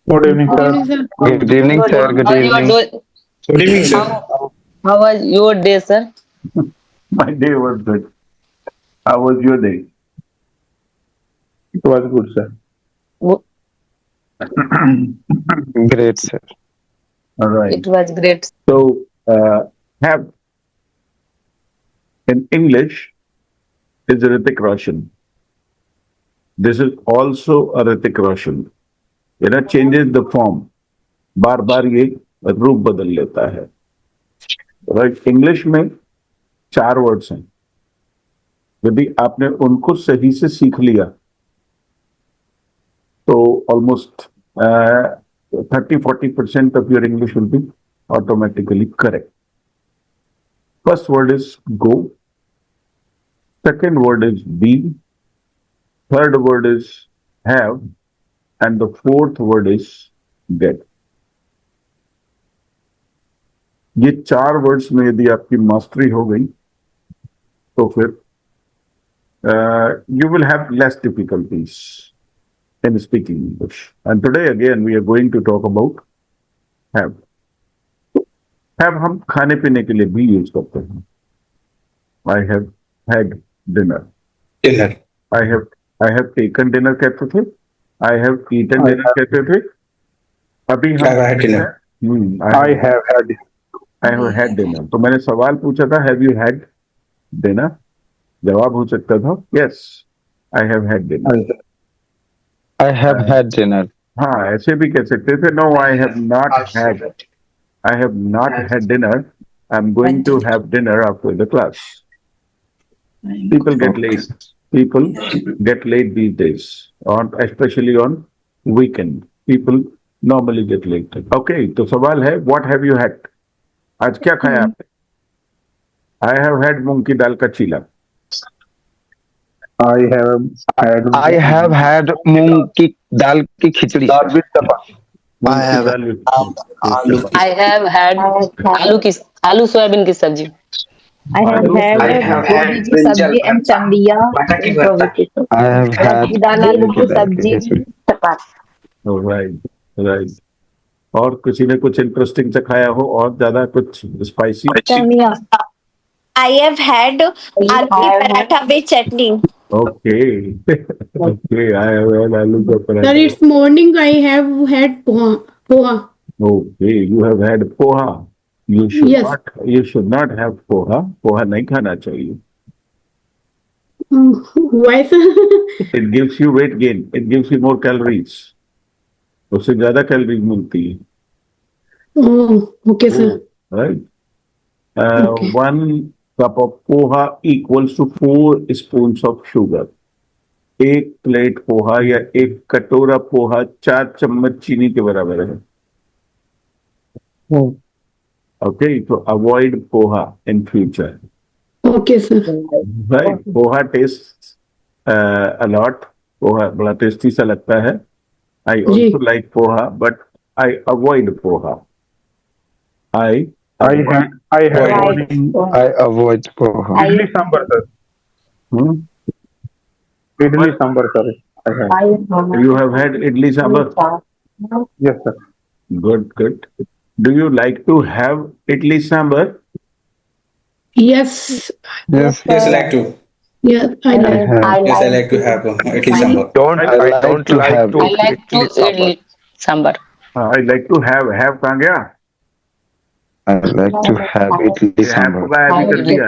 Good evening, Good sir. evening, sir. Good evening, Good sir. Good evening. How you are evening. doing? Good evening, sir. How was your day, sir? My day was good. How was your day? It was good, sir. Wo- Great, sir. All right. It was great. So, have in English is Hrithik Roshan. This is also a Hrithik Roshan. Changes the form. बार बार ये रूप बदल लेता है. Right. English में 4 words हैं. यदि आपने उनको सही से सीख लिया तो almost 30-40% of your English will be automatically correct. First word is go. Second word is be. Third word is have. And the fourth word is get. ये 4 वर्ड्स में यदि आपकी मास्टरी हो गई तो फिर you will have less difficulties in speaking English. And today again we are going to talk about have. Have हम खाने पीने के लिए भी यूज करते हैं. I have had dinner. Dinner. I have taken dinner कहते थे. I have eaten dinner कहते थे. अभी हम I have had dinner. I have had dinner. तो मैंने सवाल पूछा था have you had dinner? जवाब हो सकता था yes, I have had dinner. I have had dinner. हाँ, ऐसे भी कह सकते थे no, I have not had dinner. I'm going to have dinner after the class. People get late. People get late these days, especially on weekend. People normally get late. Okay, तो सवाल है what have you had? आज क्या खाया आपने? I have had मूंग की दाल का चीला. I have had मूंग की दाल की खिचड़ी. मूंग की दाल with I have had आलू सोयाबीन की सब्जी. I have had गोभी की सब्जी and Chandia I have had दाल आलू की दाल की सब्जी खिचड़ी. Oh, right. और किसी ने कुछ इंटरेस्टिंग से खाया हो और ज्यादा कुछ spicy? Chaniya I have had आलू की paratha with chutney. Okay. Okay, I have had आलू का Sir, paratha. it's morning. I have had poha. Okay, you have had poha. Yes. You should not have poha. Poha नहीं खाना चाहिए. Why, sir? It gives you weight gain. It gives you more calories. उससे ज्यादा calories मिलती है. Oh, okay, sir. Right. Okay. 1 cup of poha equals to 4 spoons of sugar. 1 plate poha या 1 कटोरा पोहा 4 चम्मच चीनी के बराबर है. Okay, so avoid poha in future. Okay, sir. Right? Poha tastes a lot. Poha बड़ा टेस्टी सा लगता है. I also like poha, but I avoid poha. I avoid poha. idli sambar, sir. Idli sambar, sir. You have had idli sambar? Yes, sir. Good. Do you like to have idli sambar? Yes. Yes. Yes, I like to. Yes, I like. Yes, I like to have idli sambar. I don't to have I like to eat sambar. I like to have कहाँ गया? I like to have idli sambar. को गायब ही कर दिया.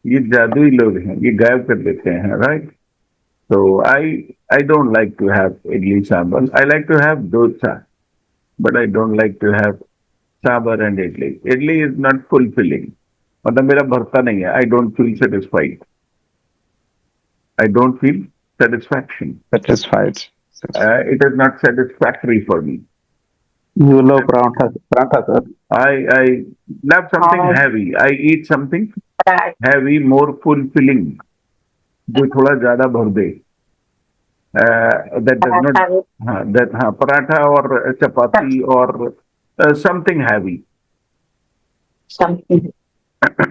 ये जादुई लोग हैं. ये गायब कर देते हैं, right? So I don't like to have idli sambar. I like to have dosa, but I don't like to have sambar and idli. Idli is not fulfilling. मतलब मेरा भरता नहीं है. I don't feel satisfied. I don't feel satisfaction. Satisfied. It is not satisfactory for me. You love paratha, sir. I love something heavy. I eat something heavy, more fulfilling. जो थोड़ा ज्यादा भर दे. That does not paratha or chapati or something heavy.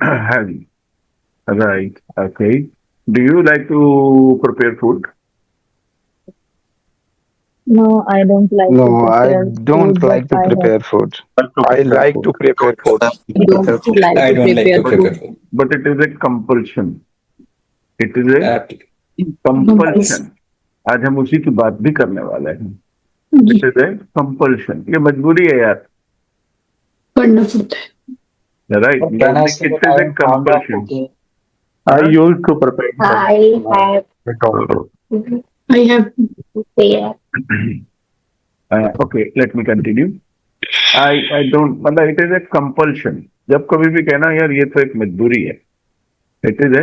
Heavy. Right. Okay. Do you like to prepare food? No, I don't like to No, I prepare don't food, like but to I have prepare food. I like to prepare food. don't like I to don't like to prepare prepare food. food. but it is a compulsion. It is a Absolutely. compulsion. आज हम उसी की बात भी करने वाले हैं. जी, It is a compulsion. ये मजबूरी है यार. करना पड़ता है. Right? Can I say It that is I a am fond of compulsion. cooking? I used to prepare I have also. I have prepared. Okay, let me continue. I don't, मतलब it is a compulsion. जब कभी भी कहना यार ये तो एक मजबूरी है. It is a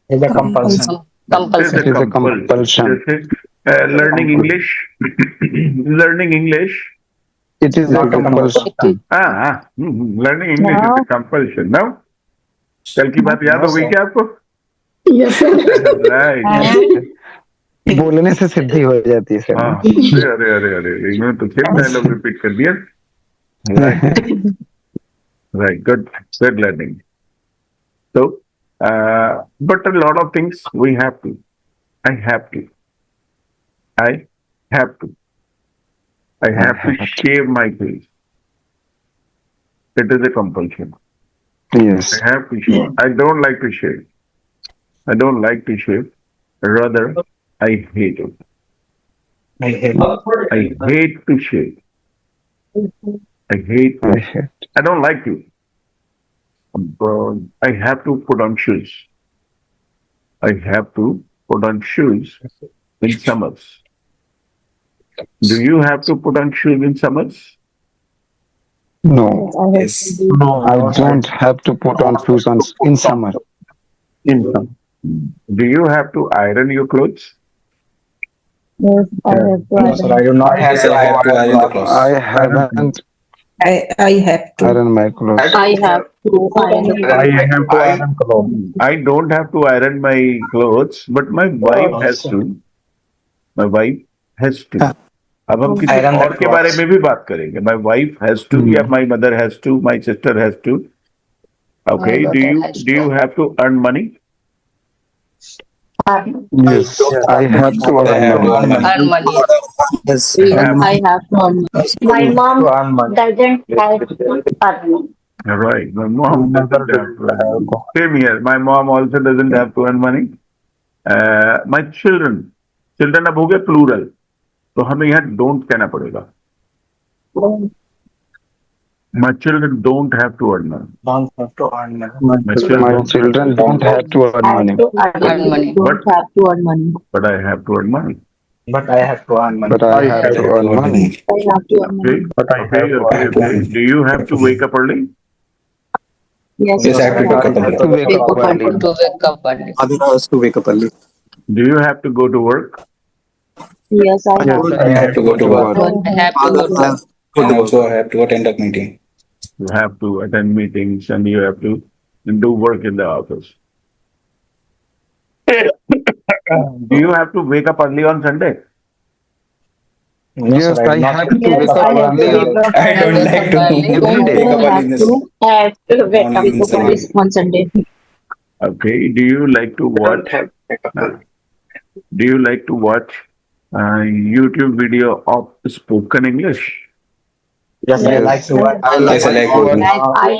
It's a compulsion. Compulsion. It is a compulsion. जैसे learning English, learning English. It is a compulsion. Learning English is a compulsion. No? कल की बात याद No, हो गई sir. क्या आपको? yes sir. Right. बोलने से सिद्धि हो जाती है सर. हाँ. अरे इन्होंने तो फिर डायलॉग रिपीट कर दिया. Right. Good learning. So, but a lot of things we have to. I have to shave my face. It is a compulsion. Yes. I have to shave. I don't like to shave. Rather, I hate it. I hate it. I hate to shave. I don't like to. I have to put on shoes. In summers. Do you have to put on shoes in summers? No, I have Yes. to do. No, I don't have to put on shoes in summer. income. Do you have to iron your clothes? Yes, I have to. No, sir, I do not have Yes, I have to iron the clothes. I haven't I have to. ironed my clothes. I have to iron. I have to iron clothes. I don't have to iron my clothes, but my wife has to. My wife has to. अब हम किसी Iron the और के बारे clothes. में भी बात करेंगे. My wife has to, या my mother has to, my sister has to. Okay. My Do daughter you has do you have to earn money? Yes, I have to I earn have to money. earn money. earn money. Yes. I have to earn. My mom To earn money. doesn't have to earn. Right. My mom doesn't have to earn money. Same here. My mom also doesn't have to earn money. My children अब हो गए plural. तो हमें यहाँ don't कहना पड़ेगा. My children don't have to earn money. Don't have to earn money. My children My children don't have to earn money, Earn money. Don't have to earn money. but I have to earn money. But I have to earn money. but I have to earn money. I have to earn money. Okay. But I have to Okay. Do you have to wake up early? Yes, Yes, I have to wake up I have to early. wake up early. To wake up early. Adhika has to wake up early. Do you have to go to work? Yes, I have. I have to go to work. I have to go to work. And also I have to attend a meeting. You have to attend meetings and you have to do work in the office. Do you have to wake up early on Sunday? No, Yes, sir, I do not have to Yes, wake up I have to early wake up. I don't like to every day. wake up early in this. Have to wake up. Morning. Sunday on Sunday. Okay. Do you like to watch? Do you like to watch YouTube video of spoken English? Yes, I like to watch. Yes, I like to I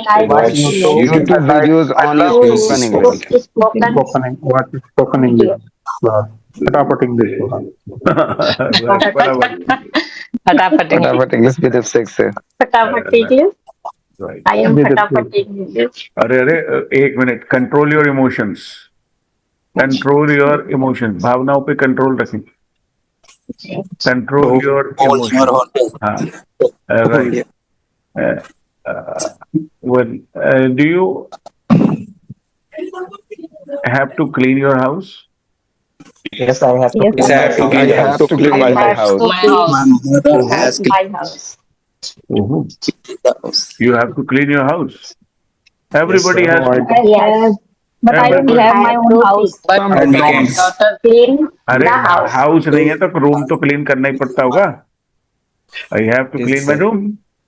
like watch YouTube videos only Yes, spoken English. spoken. What is spoken English? Fatapat English. Right, बराबर. फटाफट फटाफट English भी देख सकते हैं. फटाफट कीजिए. Right. I am फटाफट कीजिए. अरे एक minute. Control your emotions. Control your emotions. भावनाओं पे कंट्रोल रखें. Control your emotions. हाँ. Right. Well, do you have to clean your house? Yes, I have to. Yes, Yes, I have to I clean the have house. to clean my house. my house. Has My house. You have to clean your house. Everybody Yes, has sir. to. Yes. but I don't Everybody have my own house. But And my weekends. daughter Clean अरे the house. House नहीं है तो room तो clean करना ही पड़ता होगा. I have to Yes, clean my sir. room.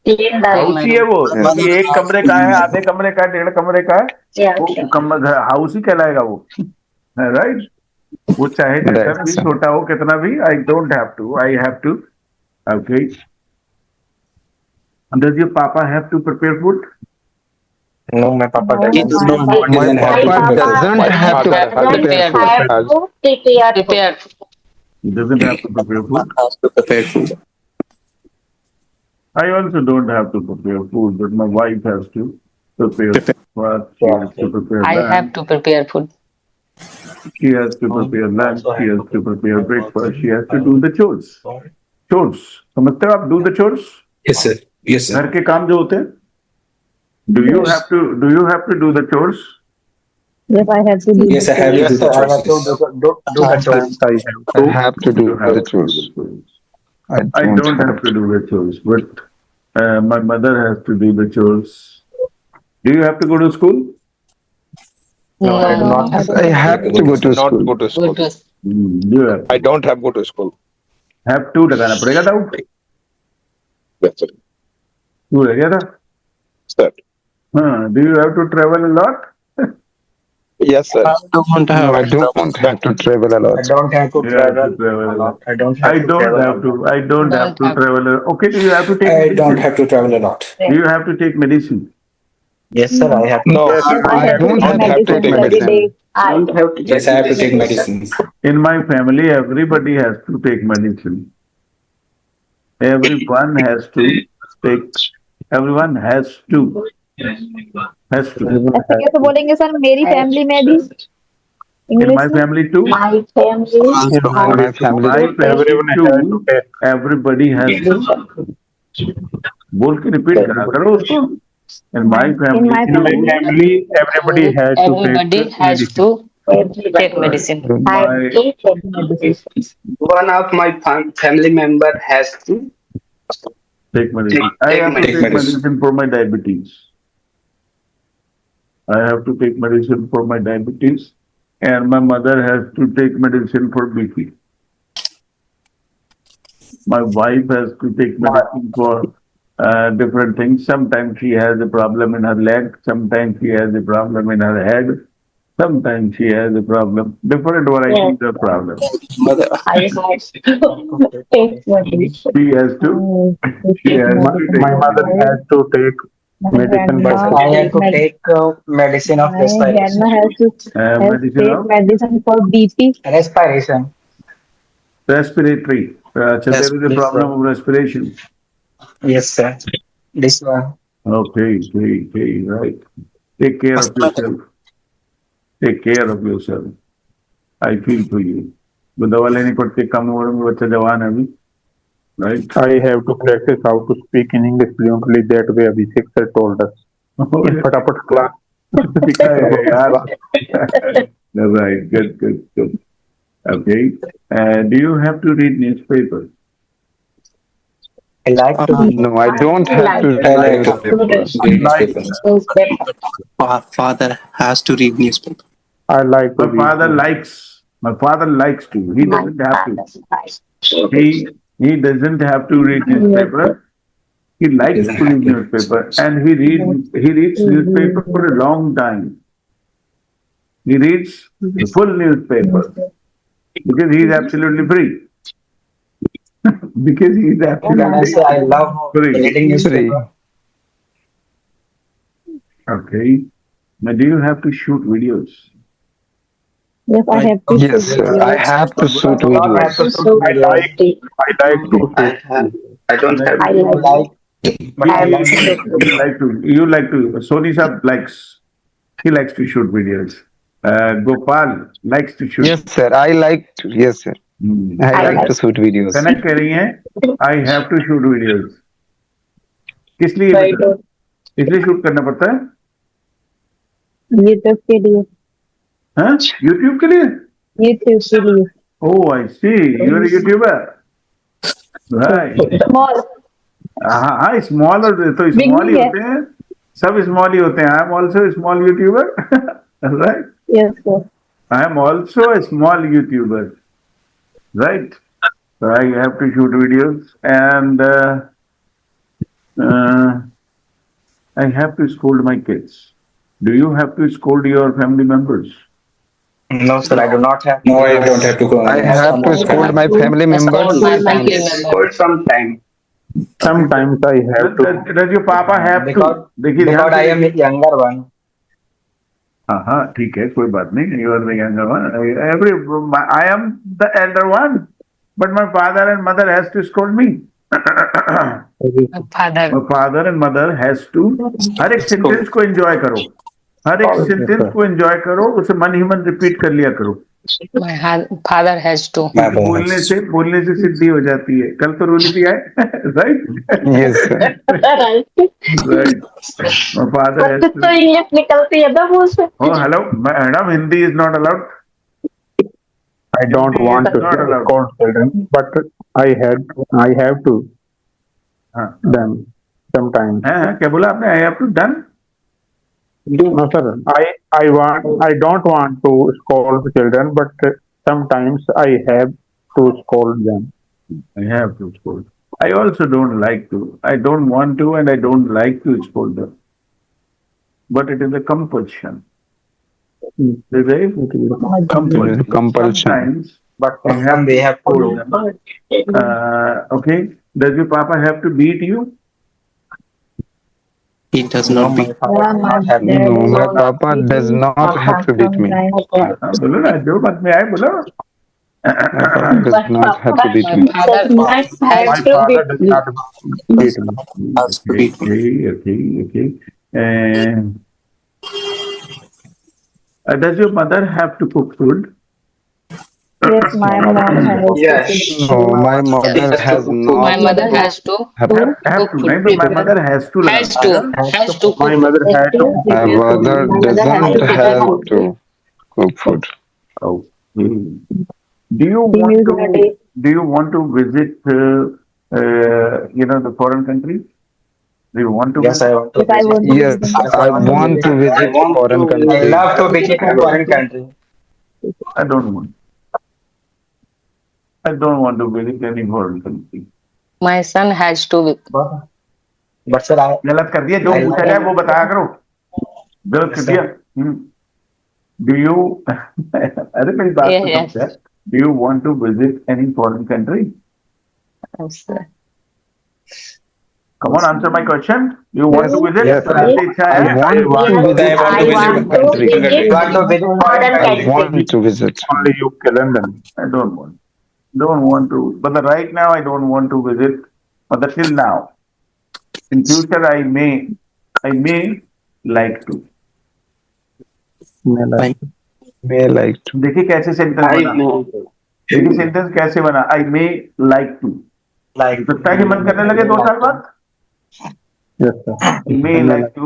Clean the house ही है वो. Yes. ये एक कमरे का है, आधे कमरे का है, 1.5 कमरे का है. Yeah. वो हाउस ही कहलाएगा वो. Right? वो चाहे जैसा Right, भी sir. छोटा हो कितना भी, I don't have to. I have to. Okay. And does your papa have to prepare food? No, my papa No, doesn't. It's my no, papa My doesn't have to papa prepare food. doesn't have to Prepare prepare food. food. have to prepare food. Prepare. He doesn't have to prepare food. Has to prepare food. I also don't have to prepare food, but my wife has to prepare first. She has to prepare I have lunch. to prepare food. She has to prepare lunch. She has to prepare breakfast. She has to do the chores. Chores. समझते हो आप? Do the chores. Yes, sir. Yes, sir. घर के काम जो होते हैं. Do you have to do the chores? Yes, I have to do Yes, I have to Yes, do sir. the I have to chores. do the chores. I have to do You have the to do chores. the chores. I I don't don't have to do the chores, but my mother has to do the chores. Do you have to go to school? No, I do not have I have to go to Not school. go to Go school. to You have, I don't have go to school. have to लगाना पड़ेगा doubt. Yes, sir. तू रह गया था? Sir. Do you have to travel a lot? Yes, sir. No, I don't have to travel a I lot. don't have to You have to travel travel a a lot. lot. I don't I have to don't travel a have to. lot. I don't have to travel. Okay, do you have to take I medicine? don't have to travel a lot. Do you have to take medicine? Yes, sir. I have to. No, I don't have to take medicine. I have to. Yes, I have to take medicines. In my family, everybody has to take medicine. Everyone has to take. Everyone has to. Has to. ऐसे कैसे बोलेंगे sir मेरी family में भी In English my में family too. my family In my family, My family everyone has to too. take. Everybody has to. बोल के repeat करा करो उसको. In my family my too. In my family, everybody has to Everybody take has medicine. to take medicine. have to take medicine. One of my family member has to. Take medicine. I have to Take take medicine. medicine for my diabetes. I have to take medicine for my diabetes, and my mother has to take medicine for BP. My wife has to take medicine for different things. Sometimes she has a problem in her leg. Sometimes she has a problem in her head. Sometimes she has a problem, different varieties of problems. Mother, I have to take medicine. She has to. She has My, to take my mother medicine. has to take medicine by I have to take medicine of grandma has to Medicine take of medicine for BP. respiration. respiratory. So there is a Yes, problem sir. of respiration. Yes, sir. This one. Okay, right. Take care of yourself. Take care of yourself. I feel for you. वो दवा लेनी पड़ती है कम उम्र में बच्चा जवान है अभी, right? I have to practice how to speak in English fluently. That way, Abhishek sir told us. In फटाफट class. दिखाया यार. Right, good. Okay. Do you have to read newspapers? I like to read. no, I don't have to I like to read newspapers. read newspapers. Father has to read newspaper. I like to My read. father likes to. He My doesn't have to. father's life. He doesn't have to read newspaper. He likes Doesn't to read have to. newspaper, and he reads newspaper for a long time. He reads the full newspaper because he is absolutely free. Because he is Can I absolutely say I love free. reading newspaper? Okay. Now, do you have to shoot videos? Yes, I have to. Yes, sir. I have to shoot videos. I like to. I don't have. I like But I like You like to. Sony sab likes. He likes to shoot videos. Gopal likes to shoot. Yes, sir. I like to. Yes, sir. Hmm. I like to shoot videos. Connect कर रही हैं I have to shoot videos किस लिए बेटा? इसलिए shoot करना पड़ता है यूट्यूब के लिए. हाँ यूट्यूब के लिए यूट्यूब के लिए. Oh I see you are YouTuber right small. हाँ स्मॉल और तो स्मॉल ही होते हैं सब स्मॉल ही होते हैं I am also small YouTuber right yes sir. I am also a small YouTuber right so I have to shoot videos and I have to scold my kids. Do you have to scold your family members? No, sir, I do not have. No, I don't have to go. I have to scold my family members. Scold my family members. Scold sometime. Sometimes I have to. Does your papa have to? Because, देखिए ध्यान because I से am the younger one. हाँ ठीक है, कोई बात नहीं. You are the younger one. I am the elder one, but my father and mother has to scold me. Father. My father and mother has to. हर एक sentence को enjoy करो, हर एक सेंटेंस को एंजॉय करो, उसे मन ही मन रिपीट कर लिया करो. My father has to. बोलने से सिद्धि हो जाती है. कल तो रोली थी आए, right? Yes, sir. Right. My father has to. तो इंग्लिश निकलती है ना मुंह से. Oh, hello, madam, Hindi is not allowed. I don't want to Not allowed. scold children, but I have to हाँ them sometimes. हाँ, क्या बोला आपने? I have to done. No, sir. I don't want to scold children, but sometimes I have to scold them. I have to scold. I also don't like to. I don't want to, and I don't like to scold them. But it is a compulsion. It is a compulsion. Compulsion. Sometimes, But sometimes they have scold to. them. Okay. Does your papa have to beat you? He does not beat. No, my papa does not have to beat me. बोलो ना, जो बात में आए बोलो. My papa does not have to beat me. Father My has to father beat does not beat me. Has to beat me. Okay. Does your mother have to cook food? Yes, my mom has. Yes. No, my mother has My not. mother has to. Have Have to. नहीं तो my mother has to. Has to. Has to My cook. mother had to. My mother doesn't have to cook food. Okay. Do you want to visit the foreign countries? Do you want to? Yes, I want to. If I would. Yes, I want to visit foreign I countries. love to visit a foreign country. I don't want. I don't want to visit any foreign country. My son has to. But sir, I गलत कर दिया, जो पूछा जाए वो बताया करो. गलत कर दिया. Do you? अरे मेरी बात तो Yes. समझ. Do you want to visit any foreign country? Yes, sir. Come on, answer my question. You want to visit? Yes, sir. ऐसी इच्छा I है? want to visit I foreign want to country. visit want to visit foreign I country. want to visit. Only UK, London. I don't want. Don't want to. But right now I don't want to visit. But till now, in future I may like to. May like to. देखिए कैसे sentence बना. देखिए sentence कैसे बना. I may like to. like सकता है कि मन करने लगे 2 साल बाद. Yes, sir. I may like to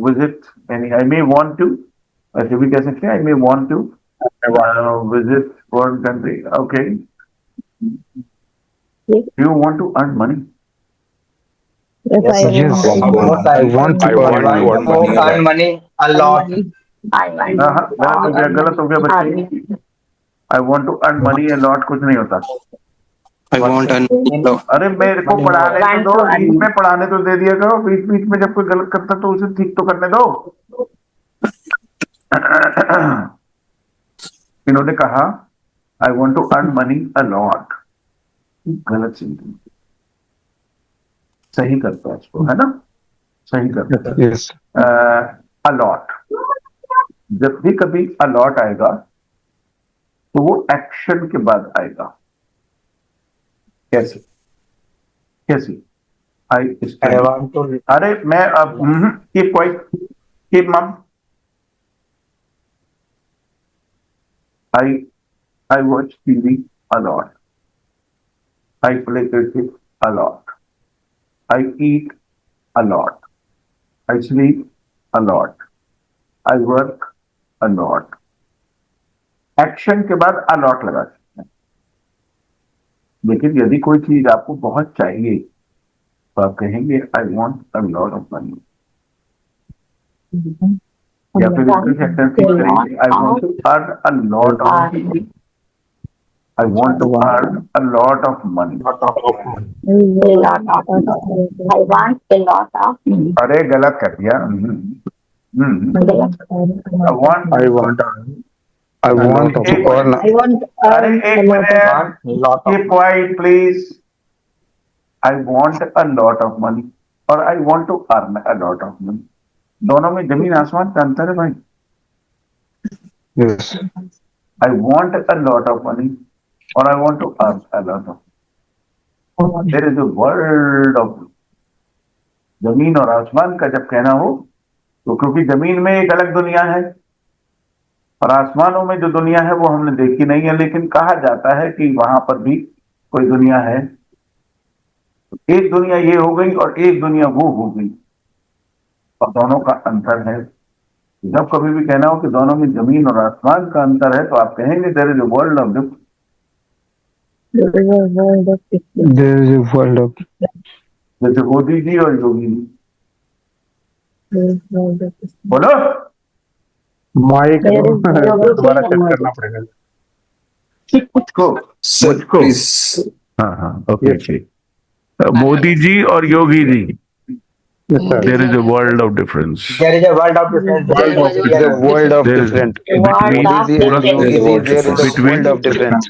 visit any. I may want to. ऐसे भी कह सकते हैं. I may want to visit foreign country. Okay. Do you want to earn money? If I Yes, want. I want to earn money. earn money a lot. गलत हो गया बच्चे. I want to earn money a lot कुछ नहीं होता. I want an. अरे मेरे को पढ़ाने तो दो, बीच में पढ़ाने तो दे दिया करो. बीच बीच में जब कोई गलत करता तो उसे ठीक तो करने दो. इन्होंने कहा I want to earn money a lot. गलत सेंटेंस. सही करता है इसको, है ना? सही करता है. Yes. a lot. जब भी कभी a lot आएगा तो वो एक्शन के बाद आएगा. कैसे? I want to. अरे मैं अब keep mum. I watch TV a lot. I play cricket a lot. I eat a lot. I sleep a lot. I work a lot. Action के बाद a lot लगा सकते हैं. लेकिन यदि कोई चीज आपको बहुत चाहिए तो आप कहेंगे I want a lot of money. या फिर इसकी सेंटेंस करेंगे I want to earn a lot of money. I want to earn a lot of money. I want a lot of. अरे गलत कर दिया. I want I want I want to earn. I want to अरे earn एक a lot of minute, lot of keep quiet please. I want a lot of money और I want to earn a lot of money. दोनों में जमीन आसमान का अंतर है भाई. Yes. I want a lot of money or I want to earn a lot of. There is a world of. जमीन और आसमान का जब कहना हो तो क्योंकि जमीन में एक अलग दुनिया है और आसमानों में जो दुनिया है वो हमने देखी नहीं है, लेकिन कहा जाता है कि वहां पर भी कोई दुनिया है. एक दुनिया ये हो गई और एक दुनिया वो हो गई और दोनों का अंतर है. जब कभी भी कहना हो कि दोनों में जमीन और आसमान का अंतर है तो आप कहेंगे there is a world of difference. there is a world of difference. There is a world of. जैसे मोदी जी और Yogi ji. There is a world of difference. बोलो. माइक There is दोबारा geography चेक and करना पड़ेगा. मुझको. Sir, मुझको. please. हाँ हाँ ओके ठीक. मोदी जी और Yogi ji. Yes, sir. There is a world of difference. there is a world of difference between Modi ji There is a and world of There is different. between World of Modi ji and Yogi ji, World there is a difference. world of difference.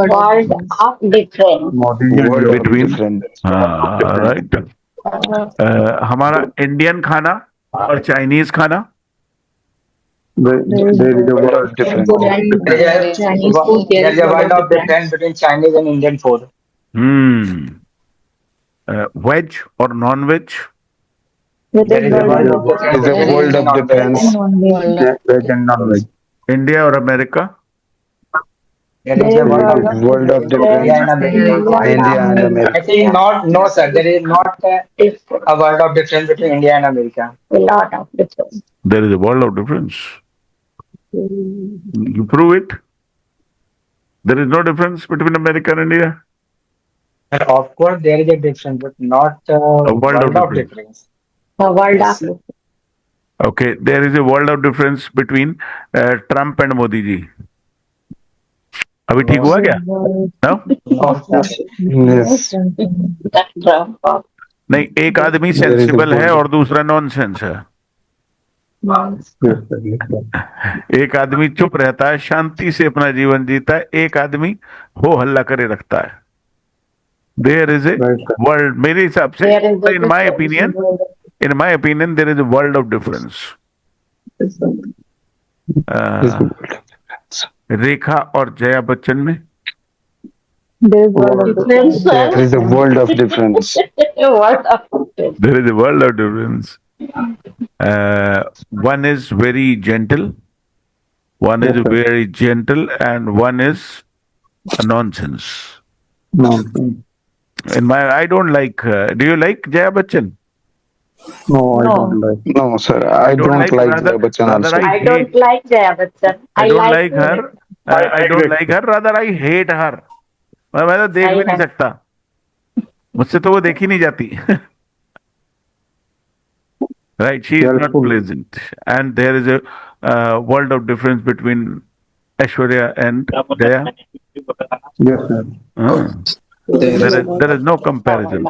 World of difference. Modi ji World of between different. हाँ right. हमारा Indian खाना और Chinese खाना. there is a world of difference. Chinese food. there is a world of difference between Chinese and Indian food. Veg और non veg. There is a world of difference. There is a world of difference. veg and non-veg. India और America. There is a world of World of difference. India and America. India and America. I think not, no sir, there is not a world of difference between India and America. A lot of difference. There is a world of difference. You prove it. There is no difference between America and India. And of course, there is a difference, but not a world of difference. difference. A world of Okay, there is a world of difference between Trump and Modi जी. अभी ठीक हुआ क्या? No? Yes. नहीं, एक आदमी sensible है और दूसरा नॉनसेंस है. एक आदमी चुप रहता है, शांति से अपना जीवन जीता है, एक आदमी हो हल्ला करे रखता है. There is a world. मेरे हिसाब से, in my opinion, there is a world of difference. रेखा और जया बच्चन में. There is a world of difference. There is a world of difference. There is a world of difference. One is very gentle. One is very gentle, and one is a nonsense. Nonsense. I don't like. Do you like Jaya Bachchan? No, I don't like. No, sir. I don't like rather- Jaya Bachchan rather also. I don't like Jaya Bachchan. I don't like her. I don't like her. Rather, I hate her. मैं तो देख भी नहीं सकता. मुझसे तो वो देखी नहीं जाती. Right, she is not pleasant, and there is a world of difference between Aishwarya and Jaya. Yes, sir. There is no comparison.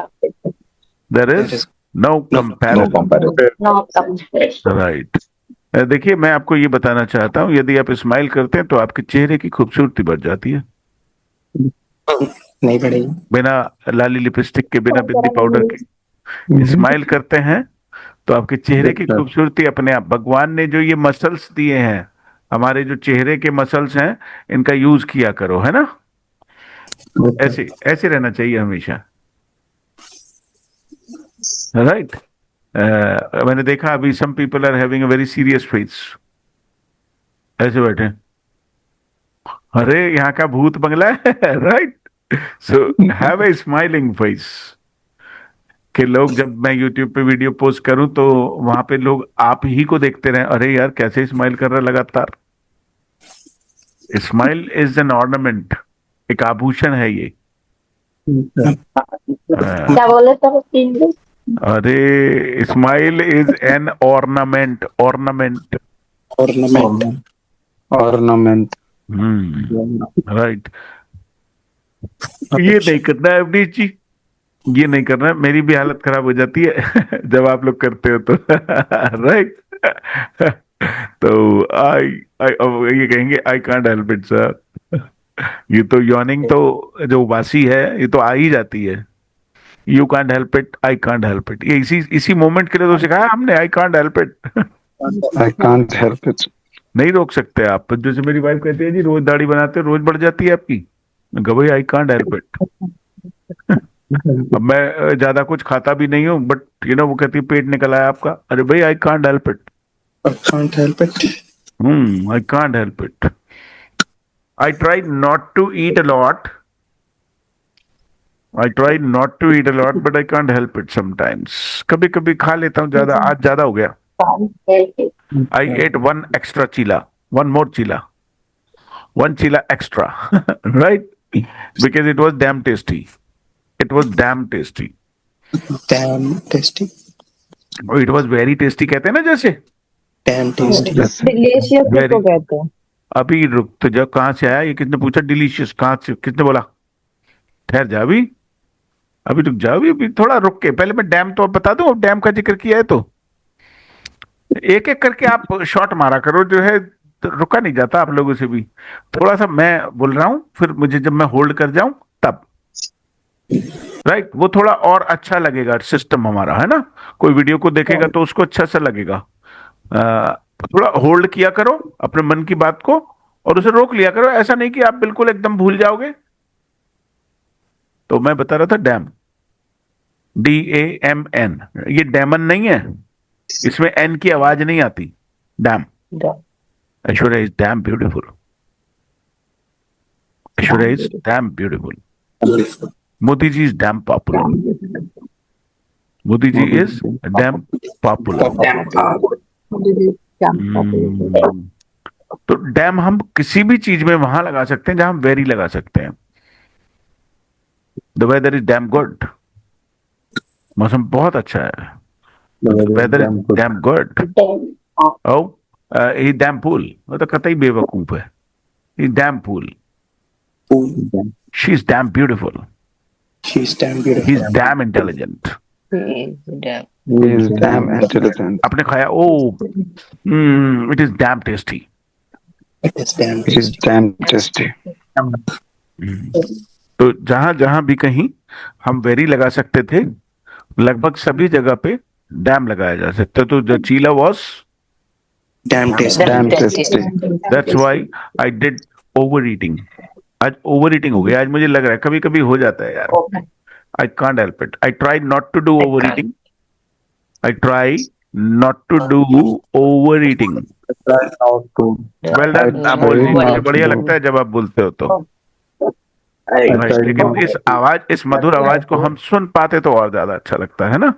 There is no comparison. No comparison. Right. देखिए, मैं आपको ये बताना चाहता हूँ, यदि आप स्माइल करते हैं तो आपके चेहरे की खूबसूरती बढ़ जाती है. नहीं पड़ेगी. बिना लाली लिपस्टिक के, बिना बिंदी पाउडर के स्माइल करते हैं तो आपके चेहरे की खूबसूरती अपने आप. भगवान ने जो ये मसल्स दिए हैं, हमारे जो चेहरे के मसल्स हैं, इनका यूज किया करो, है ना. ऐसे ऐसे रहना चाहिए हमेशा. राइट. मैंने देखा अभी some people are having a very serious face. ऐसे बैठे, अरे यहाँ का भूत बंगला है. Right. So have a smiling face. कि लोग, जब मैं YouTube पे वीडियो पोस्ट करूं तो वहां पे लोग आप ही को देखते रहे, अरे यार कैसे स्माइल कर रहा है लगातार. Smile is an ornament. एक आभूषण है ये. क्या बोले सर इंग्लिश? अरे smile is an ornament. Ornament. Ornament. Right. ये नहीं करना है अवनीश जी, ये नहीं करना है. मेरी भी हालत खराब हो जाती है जब आप लोग करते हो तो. राइट. तो आई अब ये कहेंगे I can't help it sir. ये तो यॉर्निंग तो जो उबासी है ये तो आ ही जाती है। You can't help it, I can't help it, ये इसी इसी मोमेंट के लिए तो सिखाया हमने, I can't help it. I can't help it. नहीं रोक सकते आप। जैसे मेरी वाइफ कहती है जी रोज दाढ़ी बनाते हो रोज बढ़ जाती है आपकी, मैं कहा भाई आई कांट हेल्प इट। अब मैं ज्यादा कुछ खाता भी नहीं हूँ, बट वो कहती है पेट निकल आया आपका, अरे भाई I can't help it. I can't help it. I can't help it. I try not to eat a lot, I try not to eat a lot but I can't help it sometimes. कभी कभी खा लेता हूँ ज्यादा, आज ज्यादा हो गया। I ate one extra chila, one more chila, one chila extra, right? Because it was damn tasty. It was damn tasty. Damn tasty. Oh, it was very tasty कहते हैं ना जैसे। Damn tasty. Yes. Delicious Very. को कहते हैं। अभी रुक तो जा, कहाँ से आया ये? किसने पूछा डिलीशियस? कहाँ से किसने बोला? ठहर जा, अभी रुक जा, अभी थोड़ा रुक के पहले मैं डैम तो अब बता दूं। डैम का जिक्र किया है तो एक एक करके आप शॉट मारा करो, जो है तो रुका नहीं जाता आप लोगों से भी। थोड़ा सा मैं बोल रहा हूं, फिर मुझे जब मैं होल्ड कर जाऊं तब, राइट, वो थोड़ा और अच्छा लगेगा सिस्टम हमारा, है ना। कोई वीडियो को देखेगा तो उसको अच्छा सा लगेगा। थोड़ा होल्ड किया करो अपने मन की बात को और उसे रोक लिया करो। ऐसा नहीं कि आप बिल्कुल एकदम भूल जाओगे। तो मैं बता रहा था डैम, DAMN, ये डैमन नहीं है, इसमें एन की आवाज नहीं आती। Damn. Aishwarya is damn beautiful. Aishwarya is damn beautiful. Modi ji is damn popular. Modi ji is damn popular. तो डैम हम किसी भी चीज में वहां लगा सकते हैं जहां हम वेरी लगा सकते हैं। The weather is damn good, मौसम बहुत अच्छा है। Weather is damn good. Oh he damn fool, वो तो कतई बेवकूफ है। He damn fool. She is damn beautiful. She's damn he beautiful. Is damn intelligent. He is damn intelligent. आपने खाया? Oh it is damn tasty. It is damn It is tasty. damn tasty. तो जहां जहां भी कहीं हम very लगा सकते थे, लगभग सभी जगह पे डैम लगाया जा सकता। तो the cheela was, Damn tasty. Damn tasty. That's why I did overeating. आज ओवर ईटिंग हो गया। आज मुझे लग रहा है कभी कभी हो जाता है यार। I can't help it. I try not to do over eating. I try not to do over eating. Well done Amol जी, मुझे बढ़िया लगता है जब आप बोलते हो तो। Right, लेकिन इस आवाज, इस मधुर आवाज को हम सुन पाते तो और ज्यादा अच्छा लगता है ना।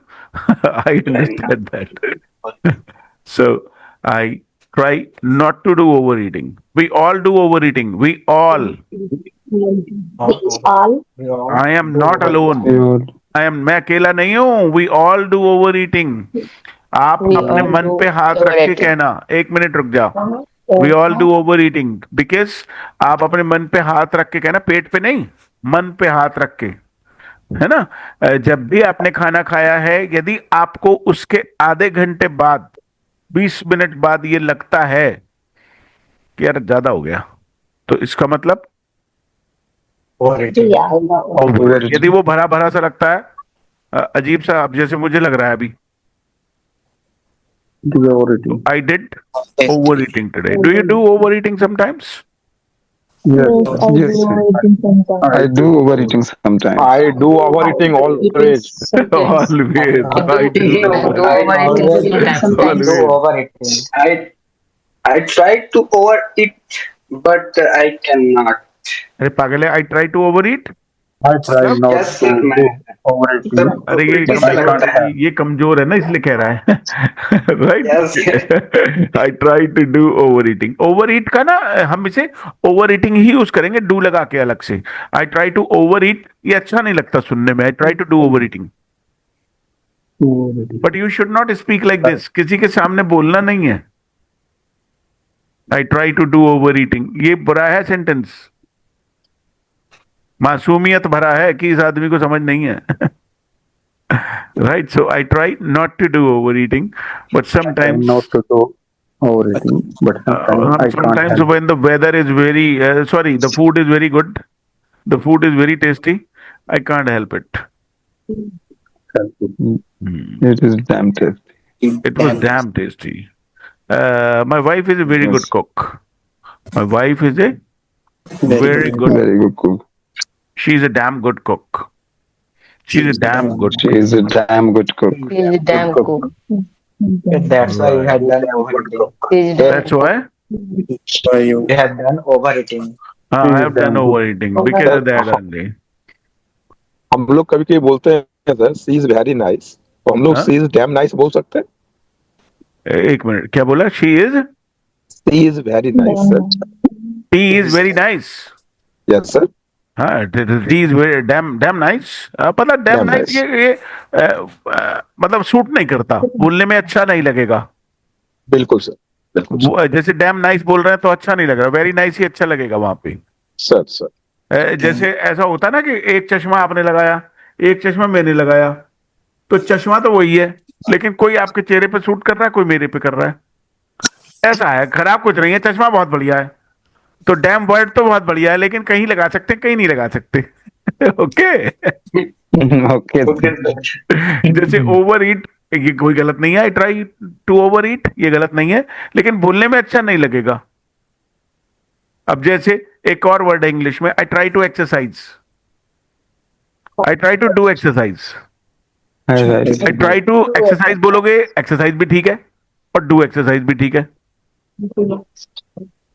I understand that. So I try not to do over eating. We all do over eating, we all. I am not alone. मैं अकेला नहीं हूं। We all do over eating. आप अपने मन पे हाथ रख के कहना, एक मिनट रुक जाओ। We all do over eating because आप अपने मन पे हाथ रख के कहना, पेट पे नहीं, मन पे हाथ रख के, है ना। जब भी आपने खाना खाया है, यदि आपको उसके आधे घंटे बाद, 20 मिनट बाद ये लगता है कि यार ज्यादा हो गया, तो इसका मतलब यदि वो भरा भरा सा लगता है, अजीब सा, अब जैसे मुझे लग रहा है अभी, I did overeating today. Do you do overeating sometimes? Yes. I do overeating sometimes. I do overeating always. Always. I do. overeating. I tried to overeat, but I cannot. अरे पागल है, I try to overeat. I try not Yes, to sir, do मैं overeating. अरे ये कमजोर है ना, इसलिए कह रहा है। Yes. Right. I try to do over eating. Over eat का ना हम इसे ओवर ईटिंग ही यूज करेंगे, डू लगा के अलग से। I try to over eat, ये अच्छा नहीं लगता सुनने में। I try to do over eating, but you should not speak like this. किसी के सामने बोलना नहीं है। I try to do over eating, ये बुरा है सेंटेंस, मासूमियत भरा है कि इस आदमी को समझ नहीं है। Right, so I try not to do over eating, but sometimes Not to do overeating, but sometimes I can't sometimes help. when the weather is the food is very good, the food is very tasty, I can't help it. It is damn tasty. It was damn tasty. My wife is a very good cook. My wife is a very good. Very good cook. She's a damn good cook. She's a damn good She is a damn good cook. He is a damn cook. That's why you had done overeating. He is damn That's why You had done overeating. I have done overeating because of that only. हम लोग कभी कभी बोलते हैं sir she is very nice, तो हम लोग हाँ? सी इज डैम नाइस बोल सकते हैं. एक मिनट, क्या बोला? She is she is very nice sir. Tea is very nice. Yes sir. हाँ, tea is very damn damn nice. पता डैम Damn नाइस nice. ये मतलब सूट नहीं करता, बोलने में अच्छा नहीं लगेगा. बिल्कुल सर, बिल्कुल सर. जैसे डैम नाइस बोल रहे हैं तो अच्छा नहीं लग रहा, वेरी नाइस ही अच्छा लगेगा वहां पे. सर सर जैसे ऐसा होता ना कि एक चश्मा आपने लगाया, एक चश्मा मैंने लगाया, तो चश्मा तो वही है, लेकिन कोई आपके चेहरे पे सूट कर रहा है, कोई मेरे पे कर रहा है. ऐसा है, खराब कुछ नहीं है, चश्मा बहुत बढ़िया है. तो डैम वर्ड तो बहुत बढ़िया है, लेकिन कहीं लगा सकते हैं, कहीं नहीं लगा सकते. ओके. Okay. जैसे ओवर ईट, ये कोई गलत नहीं है. I try to over eat, ये गलत नहीं है, लेकिन बोलने में अच्छा नहीं लगेगा. अब जैसे एक और वर्ड है इंग्लिश में, I try to exercise. I try to do exercise. I try to exercise बोलोगे, एक्सरसाइज भी ठीक है और डू एक्सरसाइज भी ठीक है.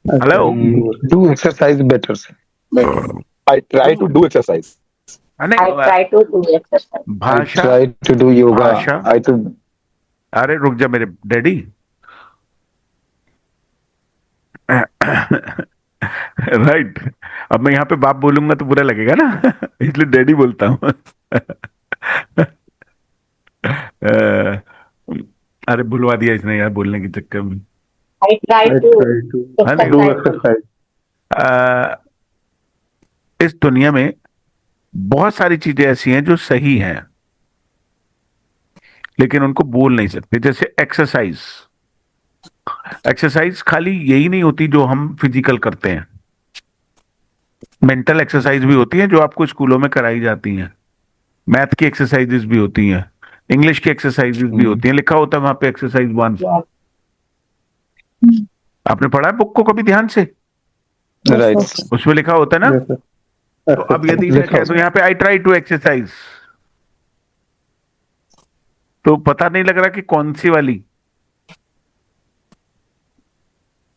Hello. Do exercise better. I try to do exercise. to do exercise. I भाषा. try to do yoga. Bhasha. I to अरे रुक जा मेरे डैडी. राइट. अब मैं यहाँ पे बाप बोलूंगा तो बुरा लगेगा ना, इसलिए डैडी बोलता हूँ. अरे बुलवा दिया इसने यार बोलने के चक्कर में. I try I to try to हाँ, नहीं, do exercise. इस दुनिया में बहुत सारी चीजें ऐसी हैं जो सही हैं, लेकिन उनको बोल नहीं सकते. जैसे एक्सरसाइज. एक्सरसाइज खाली यही नहीं होती जो हम फिजिकल करते हैं, मेंटल एक्सरसाइज भी होती है जो आपको स्कूलों में कराई जाती हैं. मैथ की एक्सरसाइजेस भी होती हैं, इंग्लिश की एक्सरसाइजेस भी होती हैं. लिखा होता है वहां पे एक्सरसाइज 1. आपने पढ़ा है बुक को कभी ध्यान से? right. उसमें लिखा होता है ना. Yes, sir. तो अब यदि मैं कह दूं यहाँ पे आई ट्राई टू एक्सरसाइज, तो पता नहीं लग रहा कि कौन सी वाली.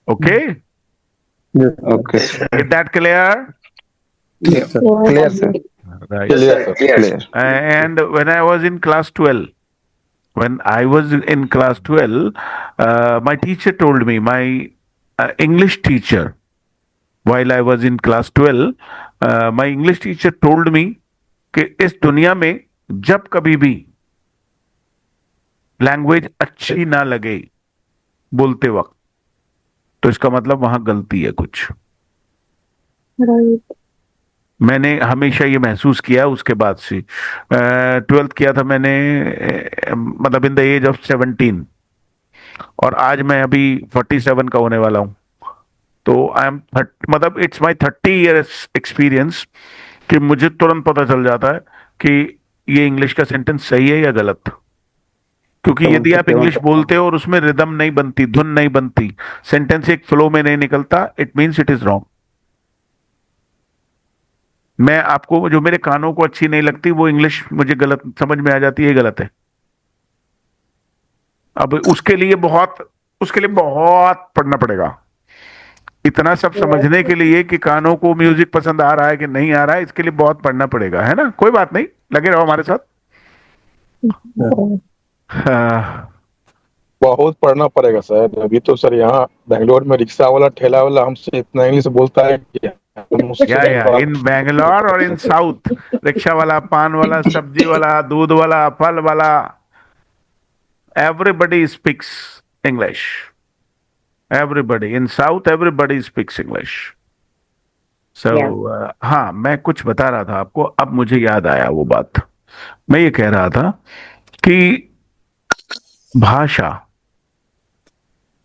Okay. Yes, Okay. Is that clear? Clear, sir. Right. Clear, sir. Clear. And when I was in class 12, my teacher told me, my English teacher, while I was in class 12, my English teacher told me कि इस दुनिया में जब कभी भी language अच्छी ना लगे बोलते वक्त, तो इसका मतलब वहां गलती है कुछ. मैंने हमेशा ये महसूस किया उसके बाद से. 12th किया था मैंने, मतलब इन द एज ऑफ 17, और आज मैं अभी 47 का होने वाला हूँ. तो आई एम मतलब इट्स माय 30 इयर्स एक्सपीरियंस कि मुझे तुरंत पता चल जाता है कि ये इंग्लिश का सेंटेंस सही है या गलत. क्योंकि यदि आप इंग्लिश बोलते हो और उसमें रिदम नहीं बनती, धुन नहीं बनती, सेंटेंस एक फ्लो में नहीं निकलता, it means it is wrong. मैं आपको, जो मेरे कानों को अच्छी नहीं लगती वो इंग्लिश मुझे गलत समझ में आ जाती है, गलत है. अब उसके लिए बहुत पढ़ना पड़ेगा. इतना सब समझने के लिए कि कानों को म्यूजिक पसंद आ रहा है कि नहीं आ रहा है, इसके लिए बहुत पढ़ना पड़ेगा, है ना. कोई बात नहीं, लगे रहो हमारे साथ. हाँ. बहुत पढ़ना पड़ेगा सर. अभी तो सर यहाँ बेंगलोर में रिक्शा वाला ठेला वाला हमसे इतना इंग्लिश बोलता है कि या इन बैंगलोर और इन साउथ, रिक्शा वाला, पान वाला, सब्जी वाला, दूध वाला, फल वाला, everybody speaks English. Everybody in South, everybody speaks English. So हाँ, मैं कुछ बता रहा था आपको, अब मुझे याद आया वो बात. मैं ये कह रहा था कि भाषा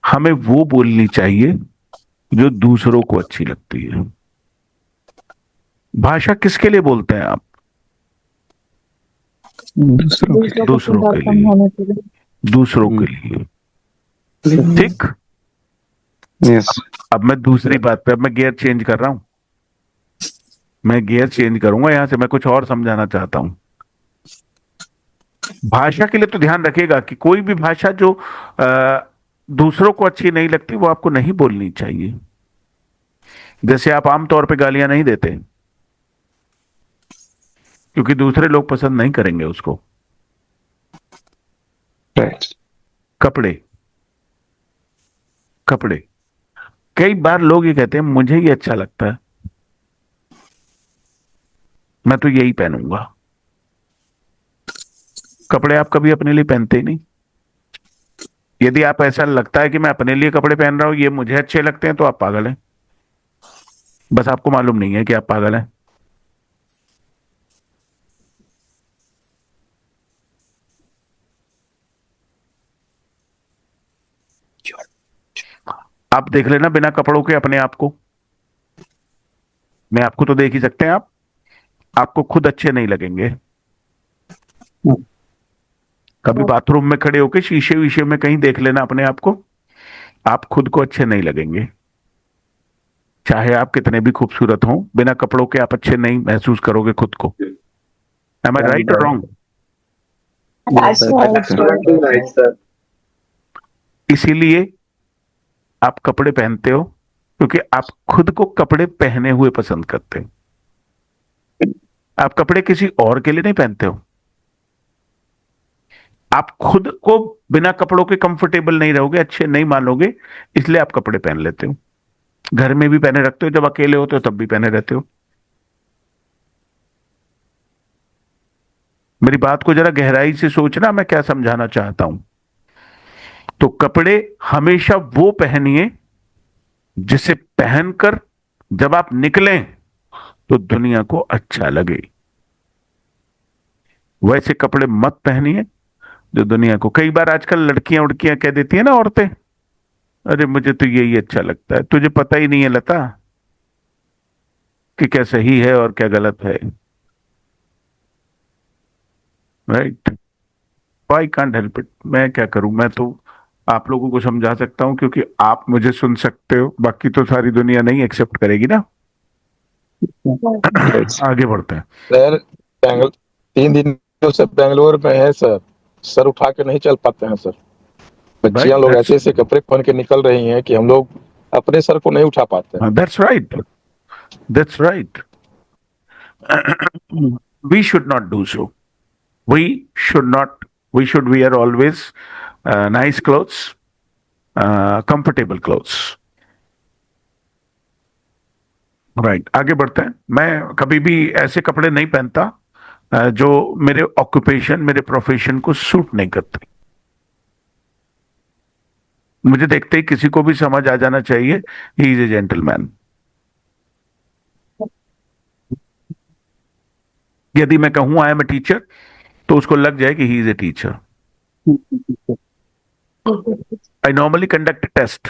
हमें वो बोलनी चाहिए जो दूसरों को अच्छी लगती है। भाषा किसके लिए बोलते हैं आप? दूसरों के लिए, होने के लिए। दूसरों के लिए। ठीक। यस। अब मैं दूसरी बात पे, अब मैं गियर चेंज कर रहा हूं। मैं गियर चेंज करूंगा यहां से, मैं कुछ और समझाना चाहता हूं। भाषा के लिए तो ध्यान रखिएगा कि कोई भी भाषा जो दूसरों को अच्छी नहीं लगती वो आपको नहीं बोलनी चाहिए। जैसे आप आमतौर पे गालियां नहीं देते क्योंकि दूसरे लोग पसंद नहीं करेंगे उसको। राइट। कपड़े, कपड़े, कई बार लोग ये कहते हैं मुझे ये अच्छा लगता है, मैं तो यही पहनूंगा। कपड़े आप कभी अपने लिए पहनते ही नहीं। यदि आप ऐसा लगता है कि मैं अपने लिए कपड़े पहन रहा हूं, ये मुझे अच्छे लगते हैं, तो आप पागल हैं। बस आपको मालूम नहीं है कि आप पागल हैं। आप देख लेना बिना कपड़ों के अपने आप को। मैं आपको तो देख ही सकते हैं आप, आपको खुद अच्छे नहीं लगेंगे। कभी बाथरूम में खड़े होकर शीशे वीशे में कहीं देख लेना अपने आप को, आप खुद को अच्छे नहीं लगेंगे। चाहे आप कितने भी खूबसूरत हों, बिना कपड़ों के आप अच्छे नहीं महसूस करोगे खुद को। Am I right or wrong? Absolutely right, sir. इसीलिए आप कपड़े पहनते हो क्योंकि आप खुद को कपड़े पहने हुए पसंद करते हो। आप कपड़े किसी और के लिए नहीं पहनते हो। आप खुद को बिना कपड़ों के कंफर्टेबल नहीं रहोगे, अच्छे नहीं मानोगे, इसलिए आप कपड़े पहन लेते हो। घर में भी पहने रखते हो, जब अकेले होते हो तब भी पहने रहते हो। मेरी बात को जरा गहराई से सोचना, मैं क्या समझाना चाहता हूं। तो कपड़े हमेशा वो पहनिए जिसे पहनकर जब आप निकलें तो दुनिया को अच्छा लगे। वैसे कपड़े मत पहनिए जो दुनिया को, कई बार आजकल लड़कियां उड़कियां कह देती है ना औरतें, अरे मुझे तो यही अच्छा लगता है। तुझे पता ही नहीं है लता कि क्या सही है और क्या गलत है। Right. I can't help it. मैं क्या करूं, मैं तो आप लोगों को समझा सकता हूं क्योंकि आप मुझे सुन सकते हो, बाकी तो सारी दुनिया नहीं एक्सेप्ट करेगी ना। आगे बढ़ते हैं सर। 3 दिन से बेंगलोर में है सर, सर उठा के नहीं चल पाते हैं सर। बच्चियां लोग ऐसे ऐसे कपड़े पहन के निकल रही हैं कि हम लोग अपने सर को नहीं उठा पाते हैं। That's right, that's right. We should not do so. We should not, we should wear always nice clothes, comfortable clothes. Right. आगे बढ़ते हैं। मैं कभी भी ऐसे कपड़े नहीं पहनता जो मेरे ऑक्यूपेशन, मेरे प्रोफेशन को सूट नहीं करते। मुझे देखते ही किसी को भी समझ आ जाना चाहिए ही इज ए जेंटलमैन। यदि मैं कहूं आई एम ए टीचर तो उसको लग जाए कि he is a teacher. I normally conduct test.